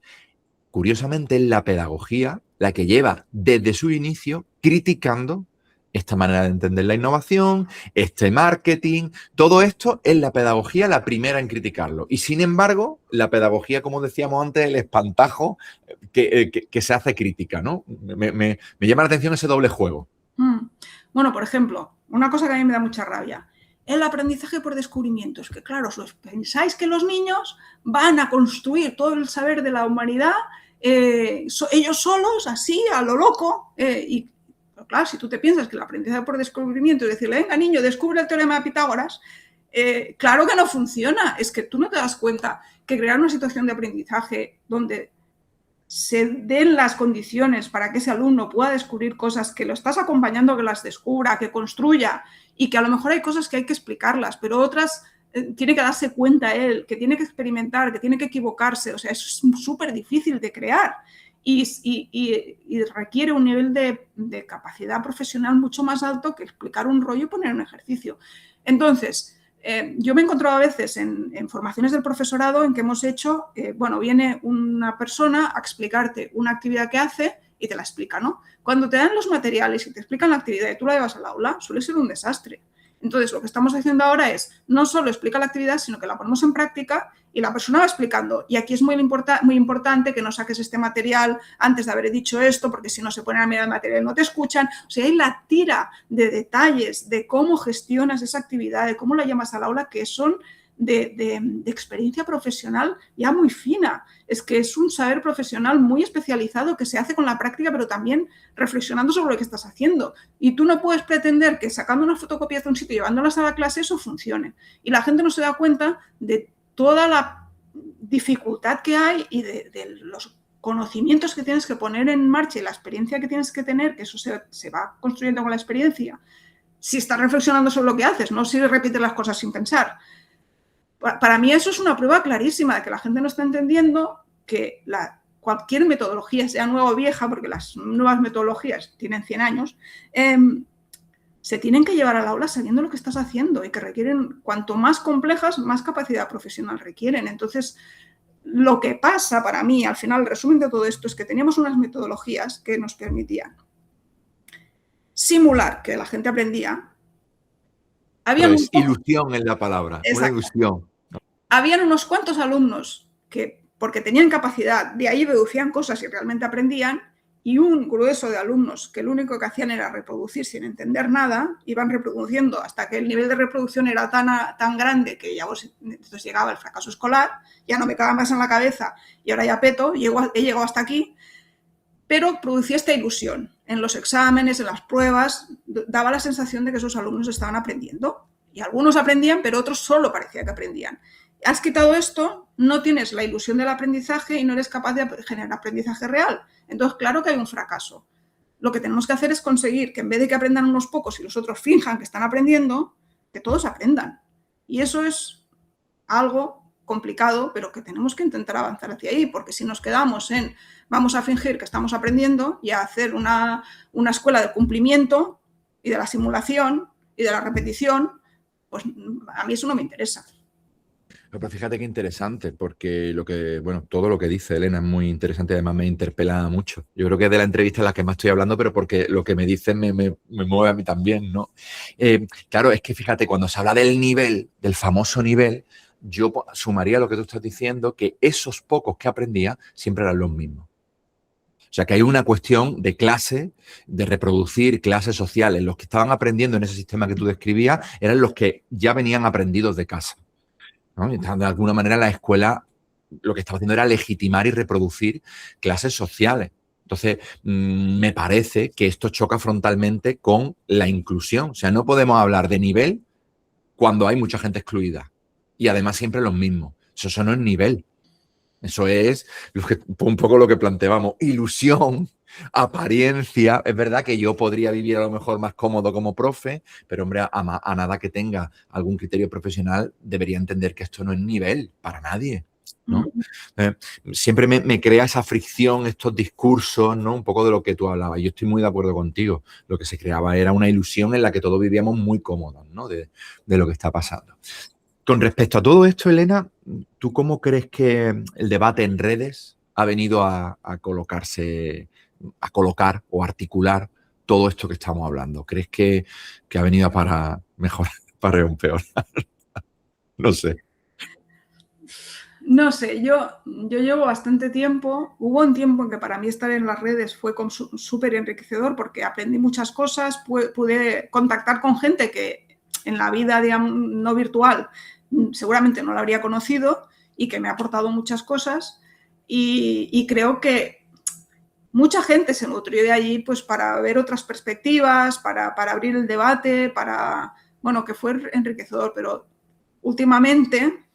Curiosamente, es la pedagogía la que lleva desde su inicio criticando esta manera de entender la innovación, este marketing, todo esto es la pedagogía la primera en criticarlo. Y sin embargo, la pedagogía, como decíamos antes, el espantajo que se hace crítica, ¿no? Me llama la atención ese doble juego. Bueno, por ejemplo, una cosa que a mí me da mucha rabia. El aprendizaje por descubrimientos, que claro, pensáis que los niños van a construir todo el saber de la humanidad ellos solos, así, a lo loco, y pero claro, si tú te piensas que el aprendizaje por descubrimiento es decirle, venga niño, descubre el teorema de Pitágoras, claro que no funciona. Es que tú no te das cuenta que crear una situación de aprendizaje donde se den las condiciones para que ese alumno pueda descubrir cosas, que lo estás acompañando a que las descubra, que construya, y que a lo mejor hay cosas que hay que explicarlas, pero otras tiene que darse cuenta él, que tiene que experimentar, que tiene que equivocarse. O sea, eso es súper difícil de crear y requiere un nivel de capacidad profesional mucho más alto que explicar un rollo y poner un ejercicio. Entonces, yo me he encontrado a veces en formaciones del profesorado en que hemos hecho, bueno, viene una persona a explicarte una actividad que hace y te la explica, ¿no? Cuando te dan los materiales y te explican la actividad y tú la llevas al aula, suele ser un desastre. Entonces, lo que estamos haciendo ahora es, no solo explica la actividad, sino que la ponemos en práctica y la persona va explicando. Y aquí es muy importante que no saques este material antes de haber dicho esto, porque si no se ponen a mirar el material no te escuchan. O sea, hay la tira de detalles de cómo gestionas esa actividad, de cómo la llamas al aula, que son de experiencia profesional ya muy fina. Es que es un saber profesional muy especializado que se hace con la práctica, pero también reflexionando sobre lo que estás haciendo. Y tú no puedes pretender que sacando unas fotocopias de un sitio y llevándolas a la clase eso funcione. Y la gente no se da cuenta de toda la dificultad que hay y de los conocimientos que tienes que poner en marcha y la experiencia que tienes que tener, que eso se va construyendo con la experiencia, si estás reflexionando sobre lo que haces, no si repites las cosas sin pensar. Para mí eso es una prueba clarísima de que la gente no está entendiendo que cualquier metodología, sea nueva o vieja, porque las nuevas metodologías tienen 100 años, se tienen que llevar al aula sabiendo lo que estás haciendo y que requieren, cuanto más complejas, más capacidad profesional requieren. Entonces, lo que pasa para mí, al final, el resumen de todo esto, es que teníamos unas metodologías que nos permitían simular que la gente aprendía. Pues ilusión es la palabra, exacto. Una ilusión. Habían unos cuantos alumnos que, porque tenían capacidad, de ahí deducían cosas y realmente aprendían, y un grueso de alumnos que lo único que hacían era reproducir sin entender nada, iban reproduciendo hasta que el nivel de reproducción era tan grande que ya entonces llegaba el fracaso escolar, ya no me cabe más en la cabeza y ahora ya peto, he llegado hasta aquí, pero producía esta ilusión. En los exámenes, en las pruebas, daba la sensación de que esos alumnos estaban aprendiendo. Y algunos aprendían, pero otros solo parecía que aprendían. Has quitado esto, no tienes la ilusión del aprendizaje y no eres capaz de generar aprendizaje real. Entonces, claro que hay un fracaso. Lo que tenemos que hacer es conseguir que en vez de que aprendan unos pocos y los otros finjan que están aprendiendo, que todos aprendan. Y eso es algo complicado, pero que tenemos que intentar avanzar hacia ahí, porque si nos quedamos en vamos a fingir que estamos aprendiendo y a hacer una escuela de cumplimiento y de la simulación y de la repetición, pues a mí eso no me interesa. Pero fíjate qué interesante, porque todo lo que dice Elena es muy interesante y además me interpela mucho. Yo creo que es de la entrevista en la que más estoy hablando, pero porque lo que me dicen me mueve a mí también, ¿no? Claro, es que fíjate, cuando se habla del nivel, del famoso nivel, yo sumaría lo que tú estás diciendo, que esos pocos que aprendía siempre eran los mismos. O sea, que hay una cuestión de clase, de reproducir clases sociales. Los que estaban aprendiendo en ese sistema que tú describías eran los que ya venían aprendidos de casa, ¿no? Y de alguna manera la escuela lo que estaba haciendo era legitimar y reproducir clases sociales. Entonces, me parece que esto choca frontalmente con la inclusión. O sea, no podemos hablar de nivel cuando hay mucha gente excluida. Y además siempre los mismos. Eso no es nivel. Eso es un poco lo que planteábamos. Ilusión, apariencia. Es verdad que yo podría vivir a lo mejor más cómodo como profe, pero hombre, a nada que tenga algún criterio profesional, debería entender que esto no es nivel para nadie, ¿no? Siempre me crea esa fricción, estos discursos, ¿no? Un poco de lo que tú hablabas. Yo estoy muy de acuerdo contigo. Lo que se creaba era una ilusión en la que todos vivíamos muy cómodos, ¿no? De lo que está pasando. Con respecto a todo esto, Elena, ¿tú cómo crees que el debate en redes ha venido a colocar o articular todo esto que estamos hablando? ¿Crees que ha venido para mejorar, para empeorar? No sé. No sé, yo llevo bastante tiempo. Hubo un tiempo en que para mí estar en las redes fue súper enriquecedor porque aprendí muchas cosas, pude contactar con gente que en la vida, digamos, no virtual seguramente no la habría conocido y que me ha aportado muchas cosas y creo que mucha gente se nutrió de allí pues para ver otras perspectivas, para abrir el debate, bueno, que fue enriquecedor, pero últimamente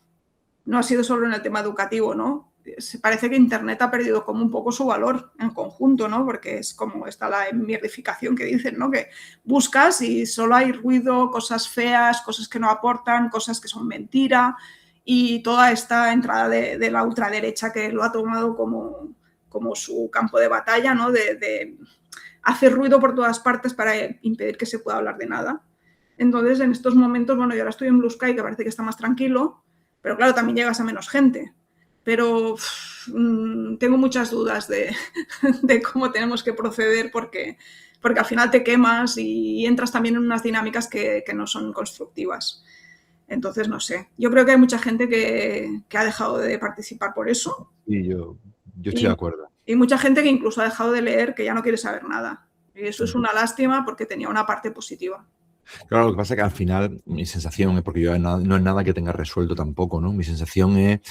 no ha sido solo en el tema educativo, ¿no? Se parece que Internet ha perdido como un poco su valor en conjunto, ¿no? Porque es como está la mierdificación que dicen, ¿no? Que buscas y solo hay ruido, cosas feas, cosas que no aportan, cosas que son mentira y toda esta entrada de la ultraderecha que lo ha tomado como su campo de batalla, ¿no? De hacer ruido por todas partes para impedir que se pueda hablar de nada. Entonces, en estos momentos, bueno, yo ahora estoy en Blue Sky, que parece que está más tranquilo, pero claro, también llegas a menos gente. Pero tengo muchas dudas de cómo tenemos que proceder porque al final te quemas y entras también en unas dinámicas que no son constructivas. Entonces, no sé. Yo creo que hay mucha gente que ha dejado de participar por eso. Y yo estoy de acuerdo. Y mucha gente que incluso ha dejado de leer, que ya no quiere saber nada. Y eso es una lástima porque tenía una parte positiva. Claro, lo que pasa es que al final mi sensación es, porque yo no es nada que tenga resuelto tampoco, ¿no? Mi sensación es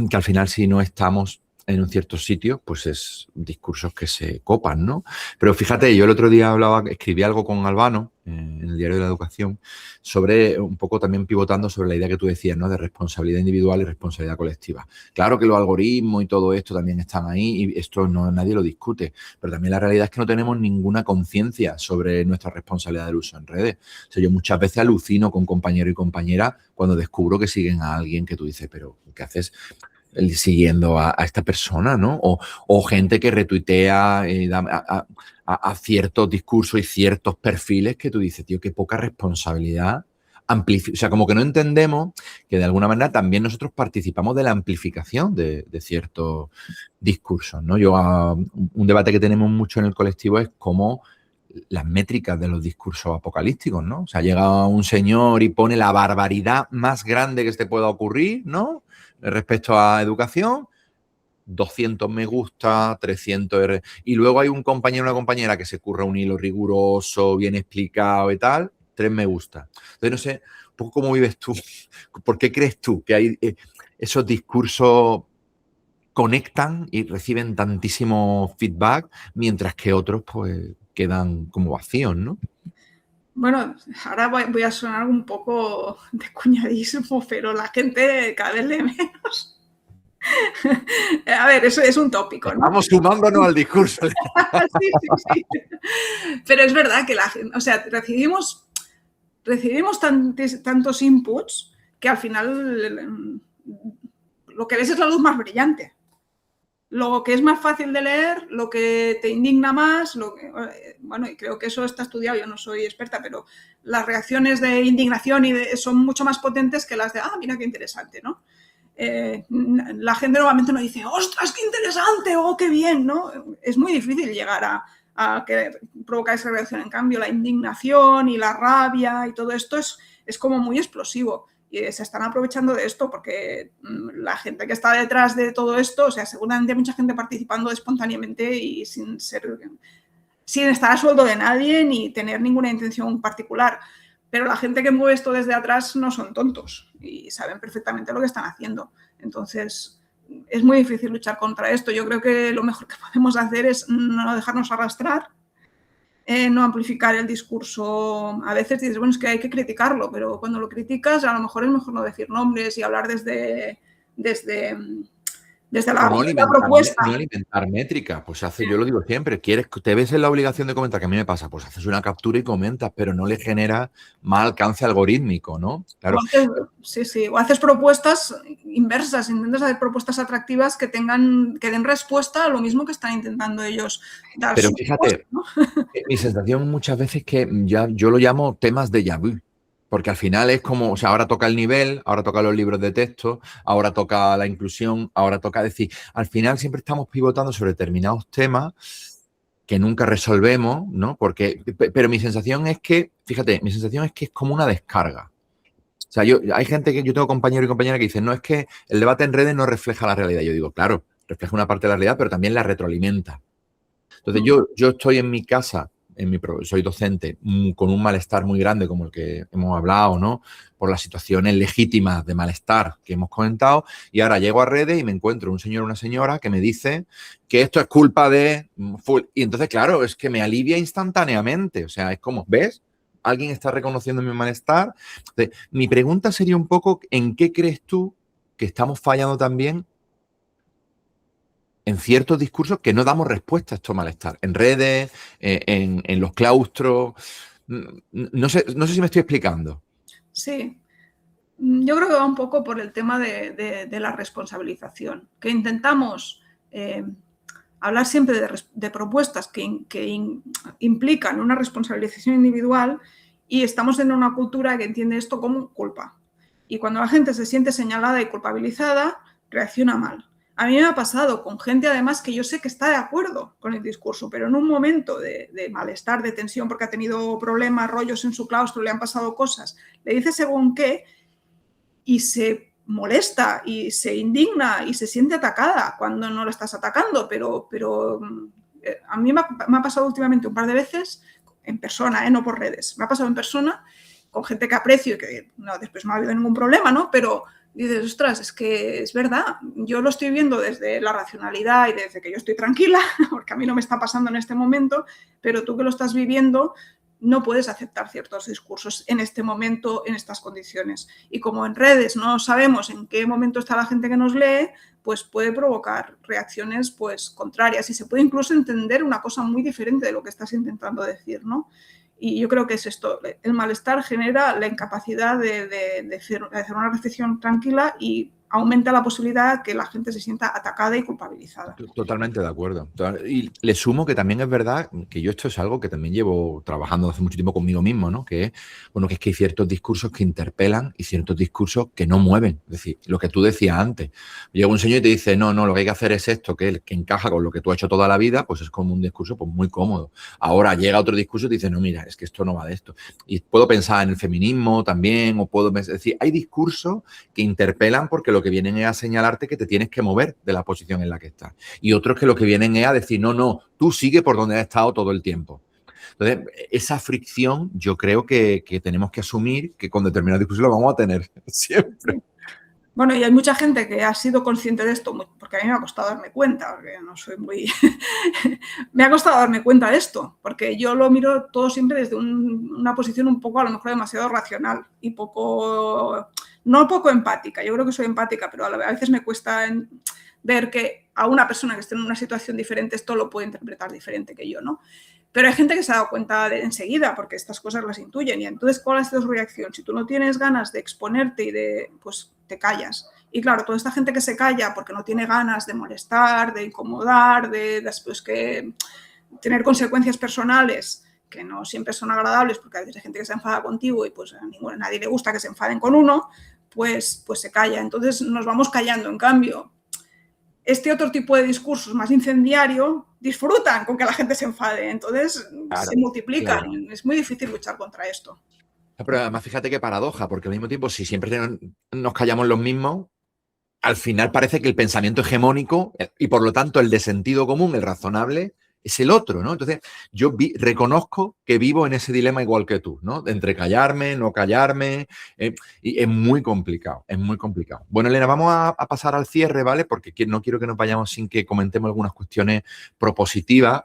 que al final si no estamos en un cierto sitio, pues es discursos que se copan, ¿no? Pero fíjate, yo el otro día escribí algo con Albano en el Diario de la Educación sobre un poco también pivotando sobre la idea que tú decías, ¿no? De responsabilidad individual y responsabilidad colectiva. Claro que los algoritmos y todo esto también están ahí y esto nadie lo discute, pero también la realidad es que no tenemos ninguna conciencia sobre nuestra responsabilidad del uso en redes. O sea, yo muchas veces alucino con compañeros y compañeras cuando descubro que siguen a alguien que tú dices, pero ¿qué haces siguiendo a esta persona, ¿no? O gente que retuitea a ciertos discursos y ciertos perfiles que tú dices, tío, qué poca responsabilidad. O sea, como que no entendemos que de alguna manera también nosotros participamos de la amplificación de ciertos discursos, ¿no? Un debate que tenemos mucho en el colectivo es cómo las métricas de los discursos apocalípticos, ¿no? O sea, llega un señor y pone la barbaridad más grande que se te pueda ocurrir, ¿no? Respecto a educación, 200 me gusta, 300 y luego hay un compañero o una compañera que se curra un hilo riguroso, bien explicado y tal, 3 me gusta. Entonces, no sé, un poco cómo vives tú, ¿por qué crees tú que hay esos discursos conectan y reciben tantísimo feedback, mientras que otros pues quedan como vacíos, ¿no? Bueno, ahora voy a sonar un poco de cuñadismo, pero la gente cada vez lee menos. A ver, eso es un tópico, ¿no? Estamos sumándonos al discurso. Sí, sí, sí. Pero es verdad que o sea, recibimos tantos inputs que al final lo que ves es la luz más brillante. Lo que es más fácil de leer, lo que te indigna más, bueno, y creo que eso está estudiado, yo no soy experta, pero las reacciones de indignación son mucho más potentes que las de, mira qué interesante, ¿no? La gente normalmente no dice, ¡ostras, qué interesante! ¡Oh, qué bien! ¿no? Es muy difícil llegar a que provocar esa reacción. En cambio, la indignación y la rabia y todo esto es como muy explosivo. Y se están aprovechando de esto porque la gente que está detrás de todo esto, o sea, seguramente hay mucha gente participando espontáneamente y sin estar a sueldo de nadie ni tener ninguna intención particular. Pero la gente que mueve esto desde atrás no son tontos y saben perfectamente lo que están haciendo. Entonces, es muy difícil luchar contra esto. Yo creo que lo mejor que podemos hacer es no dejarnos arrastrar, no amplificar el discurso. A veces dices, bueno, es que hay que criticarlo, pero cuando lo criticas a lo mejor es mejor no decir nombres y hablar desde la propuesta. No alimentar métricas, pues yo lo digo siempre, te ves en la obligación de comentar, que a mí me pasa, pues haces una captura y comentas, pero no le genera más alcance algorítmico, ¿no? Claro. O haces propuestas inversas, intentas hacer propuestas atractivas que den respuesta a lo mismo que están intentando ellos dar. Pero fíjate, ¿no? Mi sensación muchas veces es que yo lo llamo temas de déjà vu. Porque al final es como, o sea, ahora toca el nivel, ahora toca los libros de texto, ahora toca la inclusión, ahora toca decir, al final siempre estamos pivotando sobre determinados temas que nunca resolvemos, ¿no? Pero mi sensación es que, fíjate, mi sensación es que es como una descarga. O sea, hay gente yo tengo compañeros y compañeras que dicen, no, es que el debate en redes no refleja la realidad. Yo digo, claro, refleja una parte de la realidad, pero también la retroalimenta. Entonces yo estoy en mi casa, soy docente, con un malestar muy grande como el que hemos hablado, ¿no? Por las situaciones legítimas de malestar que hemos comentado, y ahora llego a redes y me encuentro un señor o una señora que me dice que esto es culpa de... Y entonces, claro, es que me alivia instantáneamente. O sea, es como, ¿ves? Alguien está reconociendo mi malestar. Entonces, mi pregunta sería un poco, ¿en qué crees tú que estamos fallando también en ciertos discursos que no damos respuesta a estos malestar? En redes, en los claustros. No sé si me estoy explicando. Sí. Yo creo que va un poco por el tema de la responsabilización, que intentamos hablar siempre de propuestas que implican una responsabilización individual Y estamos en una cultura que entiende esto como culpa. Y cuando la gente se siente señalada y culpabilizada, reacciona mal. A mí me ha pasado con gente, además, que yo sé que está de acuerdo con el discurso, pero en un momento de malestar, de tensión, porque ha tenido problemas, rollos en su claustro, le han pasado cosas, le dice según qué y se molesta y se indigna y se siente atacada cuando no la estás atacando, pero a mí me ha pasado últimamente un par de veces en persona, no por redes, me ha pasado en persona con gente que aprecio y que no, después no ha habido ningún problema, ¿no? Pero dices, ostras, es que es verdad, yo lo estoy viendo desde la racionalidad y desde que yo estoy tranquila, porque a mí no me está pasando en este momento, pero tú que lo estás viviendo no puedes aceptar ciertos discursos en este momento, en estas condiciones. Y como en redes no sabemos en qué momento está la gente que nos lee, pues puede provocar reacciones pues contrarias y se puede incluso entender una cosa muy diferente de lo que estás intentando decir, ¿no? Y yo creo que es esto, el malestar genera la incapacidad de hacer una reflexión tranquila y aumenta la posibilidad que la gente se sienta atacada y culpabilizada. Totalmente de acuerdo. Y le sumo que también es verdad que yo esto es algo que también llevo trabajando hace mucho tiempo conmigo mismo, ¿no? Que es, bueno, que es que hay ciertos discursos que interpelan y ciertos discursos que no mueven. Es decir, lo que tú decías antes. Llega un señor y te dice, no, lo que hay que hacer es esto, que encaja con lo que tú has hecho toda la vida, pues es como un discurso pues muy cómodo. Ahora llega otro discurso y te dice, no, mira, es que esto no va de esto. Y puedo pensar en el feminismo también, o puedo pensar, es decir, hay discursos que interpelan porque lo que vienen es a señalarte que te tienes que mover de la posición en la que estás. Y otros que lo que vienen es a decir, no, tú sigue por donde has estado todo el tiempo. Entonces, esa fricción yo creo que tenemos que asumir que con determinadas discusiones lo vamos a tener siempre. Bueno, y hay mucha gente que ha sido consciente de esto, porque a mí me ha costado darme cuenta, porque no soy muy... me ha costado darme cuenta de esto, porque yo lo miro todo siempre desde una posición un poco, a lo mejor, demasiado racional y no poco empática. Yo creo que soy empática, pero a veces me cuesta ver que a una persona que esté en una situación diferente esto lo puede interpretar diferente que yo, ¿no? Pero hay gente que se ha dado cuenta enseguida porque estas cosas las intuyen. Y entonces, ¿cuál ha sido su reacción? Si tú no tienes ganas de exponerte y pues te callas. Y claro, toda esta gente que se calla porque no tiene ganas de molestar, de incomodar, de después que tener consecuencias personales que no siempre son agradables, porque a veces hay gente que se enfada contigo y pues a nadie le gusta que se enfaden con uno, pues se calla. Entonces nos vamos callando. En cambio, este otro tipo de discursos más incendiario disfrutan con que la gente se enfade, entonces claro, se multiplican. Claro. Es muy difícil luchar contra esto. Pero además fíjate qué paradoja, porque al mismo tiempo si siempre nos callamos los mismos, al final parece que el pensamiento hegemónico y por lo tanto el de sentido común, el razonable, es el otro, ¿no? Entonces yo reconozco que vivo en ese dilema igual que tú, ¿no? Entre callarme, no callarme, y es muy complicado, es muy complicado. Bueno, Elena, vamos a pasar al cierre, ¿vale? Porque no quiero que nos vayamos sin que comentemos algunas cuestiones propositivas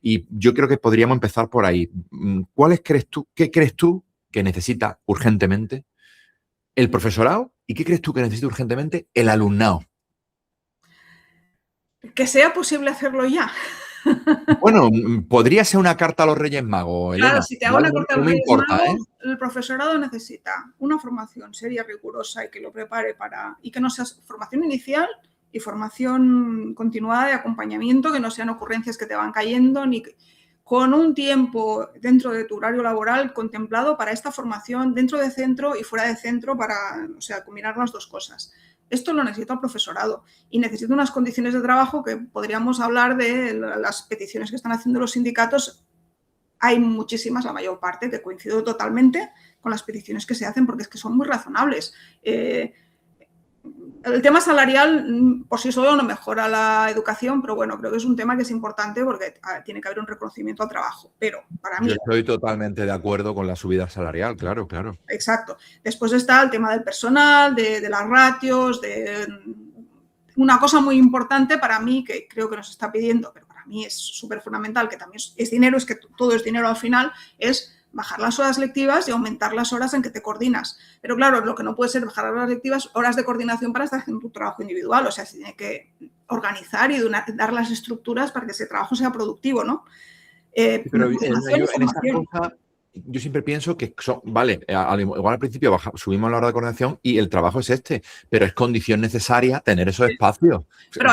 y yo creo que podríamos empezar por ahí. ¿Qué crees tú que necesita urgentemente el profesorado y qué crees tú que necesita urgentemente el alumnado? Que sea posible hacerlo ya. Bueno, podría ser una carta a los Reyes Magos, Elena. Claro, si te hago una carta a los Reyes Magos, el profesorado necesita una formación seria, rigurosa y que lo prepare y que no sea formación inicial y formación continuada de acompañamiento, que no sean ocurrencias que te van cayendo, ni con un tiempo dentro de tu horario laboral contemplado para esta formación dentro de centro y fuera de centro para, combinar las dos cosas. Esto lo necesita el profesorado y necesita unas condiciones de trabajo que podríamos hablar de las peticiones que están haciendo los sindicatos. Hay muchísimas, la mayor parte, que coincido totalmente con las peticiones que se hacen porque es que son muy razonables. El tema salarial por sí solo no mejora la educación, pero bueno, creo que es un tema que es importante porque tiene que haber un reconocimiento al trabajo. Pero para mí... Yo estoy totalmente de acuerdo con la subida salarial, claro. Exacto. Después está el tema del personal, de las ratios, de una cosa muy importante para mí que creo que nos está pidiendo, pero para mí es súper fundamental, que también es dinero, es que todo es dinero al final, es bajar las horas lectivas y aumentar las horas en que te coordinas. Pero claro, lo que no puede ser bajar las horas lectivas, horas de coordinación para estar haciendo tu trabajo individual. O sea, se tiene que organizar y dar las estructuras para que ese trabajo sea productivo, ¿no? Pero yo siempre pienso que vale, igual al principio subimos la hora de coordinación y el trabajo es pero es condición necesaria tener esos espacios. Pero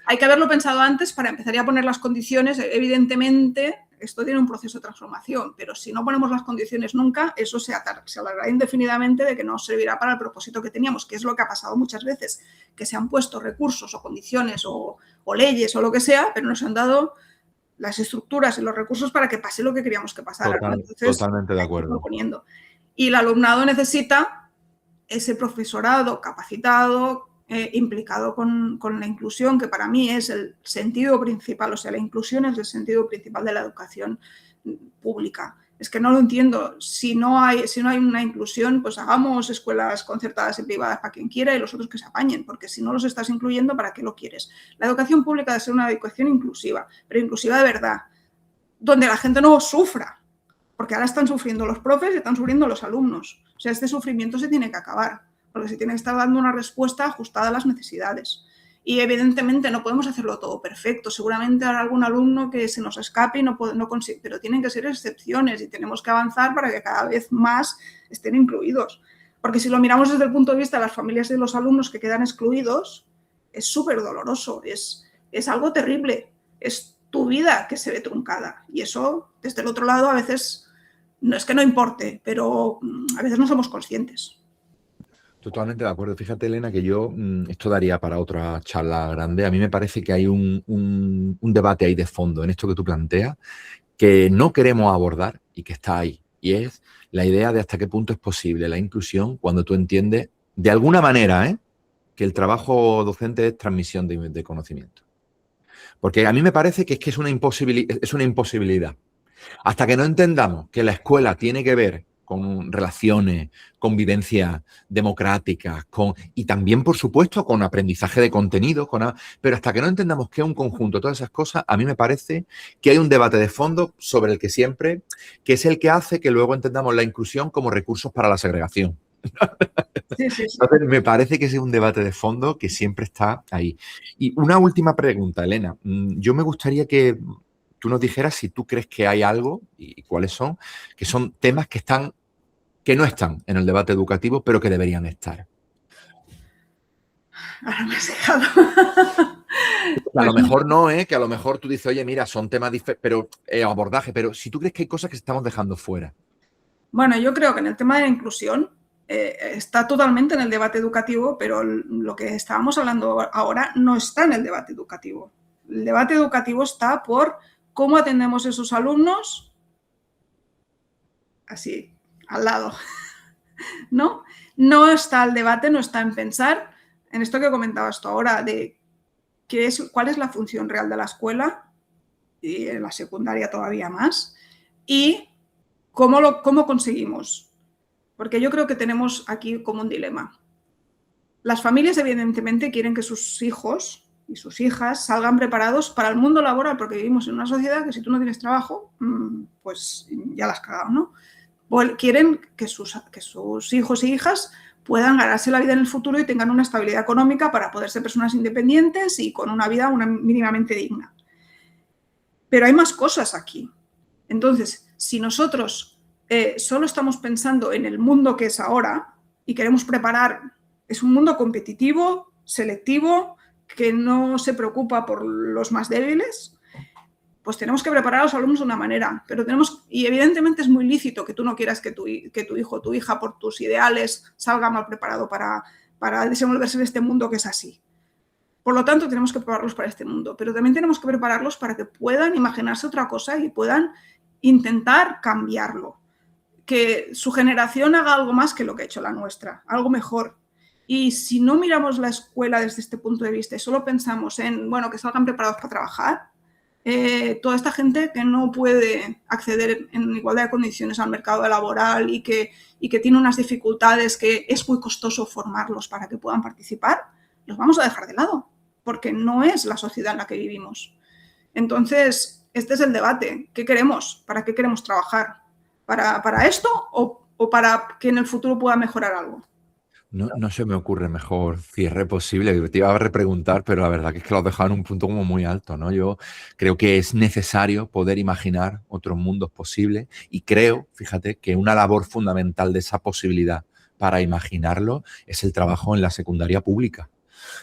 hay que haberlo pensado antes para empezar a poner las condiciones. Evidentemente, esto tiene un proceso de transformación, pero si no ponemos las condiciones nunca, eso se alargará indefinidamente de que no servirá para el propósito que teníamos, que es lo que ha pasado muchas veces, que se han puesto recursos o condiciones o leyes o lo que sea, pero nos han dado las estructuras y los recursos para que pase lo que queríamos que pasara. Totalmente de acuerdo. Y el alumnado necesita ese profesorado capacitado, implicado con la inclusión, que para mí es el sentido principal, o sea, la inclusión es el sentido principal de la educación pública. Es que no lo entiendo. Si no hay una inclusión, pues hagamos escuelas concertadas y privadas para quien quiera y los otros que se apañen, porque si no los estás incluyendo, ¿para qué lo quieres? La educación pública debe ser una educación inclusiva, pero inclusiva de verdad, donde la gente no sufra, porque ahora están sufriendo los profes y están sufriendo los alumnos. O sea, este sufrimiento se tiene que acabar, porque se tiene que estar dando una respuesta ajustada a las necesidades. Y evidentemente no podemos hacerlo todo perfecto. Seguramente habrá algún alumno que se nos escape y no consigue, pero tienen que ser excepciones y tenemos que avanzar para que cada vez más estén incluidos. Porque si lo miramos desde el punto de vista de las familias de los alumnos que quedan excluidos, es súper doloroso, es algo terrible. Es tu vida que se ve truncada. Y eso, desde el otro lado, a veces no es que no importe, pero a veces no somos conscientes. Totalmente de acuerdo. Fíjate, Elena, que esto daría para otra charla grande. A mí me parece que hay un debate ahí de fondo en esto que tú planteas que no queremos abordar y que está ahí. Y es la idea de hasta qué punto es posible la inclusión cuando tú entiendes, de alguna manera, que el trabajo docente es transmisión de conocimiento. Porque a mí me parece que es una imposibilidad. Hasta que no entendamos que la escuela tiene que ver con relaciones, convivencia democrática, y también, por supuesto, con aprendizaje de contenido, pero hasta que no entendamos que es un conjunto, todas esas cosas, a mí me parece que hay un debate de fondo sobre el que siempre, que es el que hace que luego entendamos la inclusión como recursos para la segregación. Sí, sí, sí. Entonces, me parece que ese es un debate de fondo que siempre está ahí. Y una última pregunta, Elena. Yo me gustaría que tú nos dijeras si tú crees que hay algo, y cuáles son, que son temas que no están en el debate educativo, pero que deberían estar. Ahora me has dejado. A lo mejor no, que a lo mejor tú dices, oye, mira, son temas diferentes, pero abordaje, pero si tú crees que hay cosas que estamos dejando fuera. Bueno, yo creo que en el tema de la inclusión está totalmente en el debate educativo, pero lo que estábamos hablando ahora no está en el debate educativo. El debate educativo está por cómo atendemos a esos alumnos así, al lado, ¿no? No está el debate, no está en pensar en esto que comentabas tú ahora, de cuál es la función real de la escuela, y en la secundaria todavía más, y cómo conseguimos. Porque yo creo que tenemos aquí como un dilema. Las familias, evidentemente, quieren que sus hijos y sus hijas salgan preparados para el mundo laboral, porque vivimos en una sociedad que si tú no tienes trabajo, pues ya la has cagado, ¿no? Quieren que sus hijos e hijas puedan ganarse la vida en el futuro y tengan una estabilidad económica para poder ser personas independientes y con una vida mínimamente digna. Pero hay más cosas aquí. Entonces, si nosotros solo estamos pensando en el mundo que es ahora y queremos preparar, es un mundo competitivo, selectivo, que no se preocupa por los más débiles, pues tenemos que preparar a los alumnos de una manera, y evidentemente es muy lícito que tú no quieras que tu hijo o tu hija, por tus ideales, salga mal preparado para desenvolverse en este mundo que es así. Por lo tanto, tenemos que prepararlos para este mundo, pero también tenemos que prepararlos para que puedan imaginarse otra cosa y puedan intentar cambiarlo. Que su generación haga algo más que lo que ha hecho la nuestra, algo mejor. Y si no miramos la escuela desde este punto de vista y solo pensamos en, bueno, que salgan preparados para trabajar, toda esta gente que no puede acceder en igualdad de condiciones al mercado laboral y que tiene unas dificultades que es muy costoso formarlos para que puedan participar, los vamos a dejar de lado, porque no es la sociedad en la que vivimos. Entonces, este es el debate. ¿Qué queremos? ¿Para qué queremos trabajar? ¿Para esto o para que en el futuro pueda mejorar algo? No se me ocurre mejor cierre posible. Te iba a repreguntar, pero la verdad que es que lo has dejado en un punto como muy alto, ¿no? Yo creo que es necesario poder imaginar otros mundos posibles y creo, fíjate, que una labor fundamental de esa posibilidad para imaginarlo es el trabajo en la secundaria pública.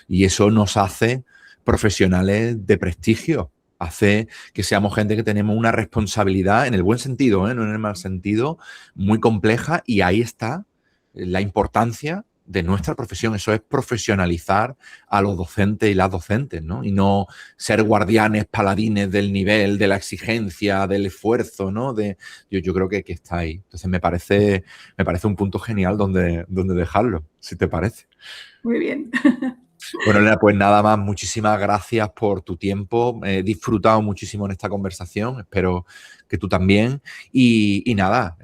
Y eso nos hace profesionales de prestigio hace que seamos gente que tenemos una responsabilidad, en el buen sentido, no en el mal sentido, muy compleja, y ahí está la importancia de nuestra profesión. Eso es profesionalizar a los docentes y las docentes, ¿no? Y no ser guardianes, paladines del nivel, de la exigencia, del esfuerzo, ¿no? Yo creo que está ahí. Entonces me parece un punto genial donde dejarlo, si te parece. Muy bien. Bueno, Elena, pues nada más, muchísimas gracias por tu tiempo. He disfrutado muchísimo en esta conversación, espero que tú también. Y nada,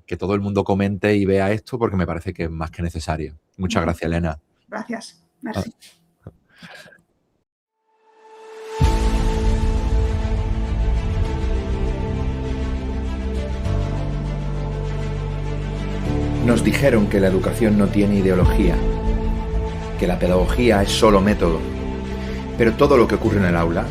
que todo el mundo comente y vea esto porque me parece que es más que necesario. Muchas gracias, Elena. Gracias. Merci. Nos dijeron que la educación no tiene ideología, que la pedagogía es solo método, pero todo lo que ocurre en el aula,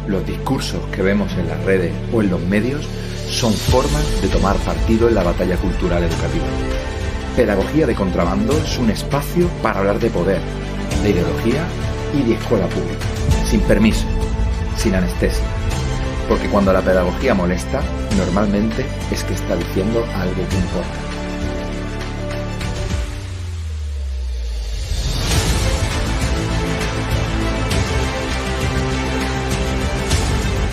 los discursos que vemos en las redes o en los medios, son formas de tomar partido en la batalla cultural educativa. Pedagogía de contrabando es un espacio para hablar de poder, de ideología y de escuela pública, sin permiso, sin anestesia, porque cuando la pedagogía molesta, normalmente es que está diciendo algo que importa.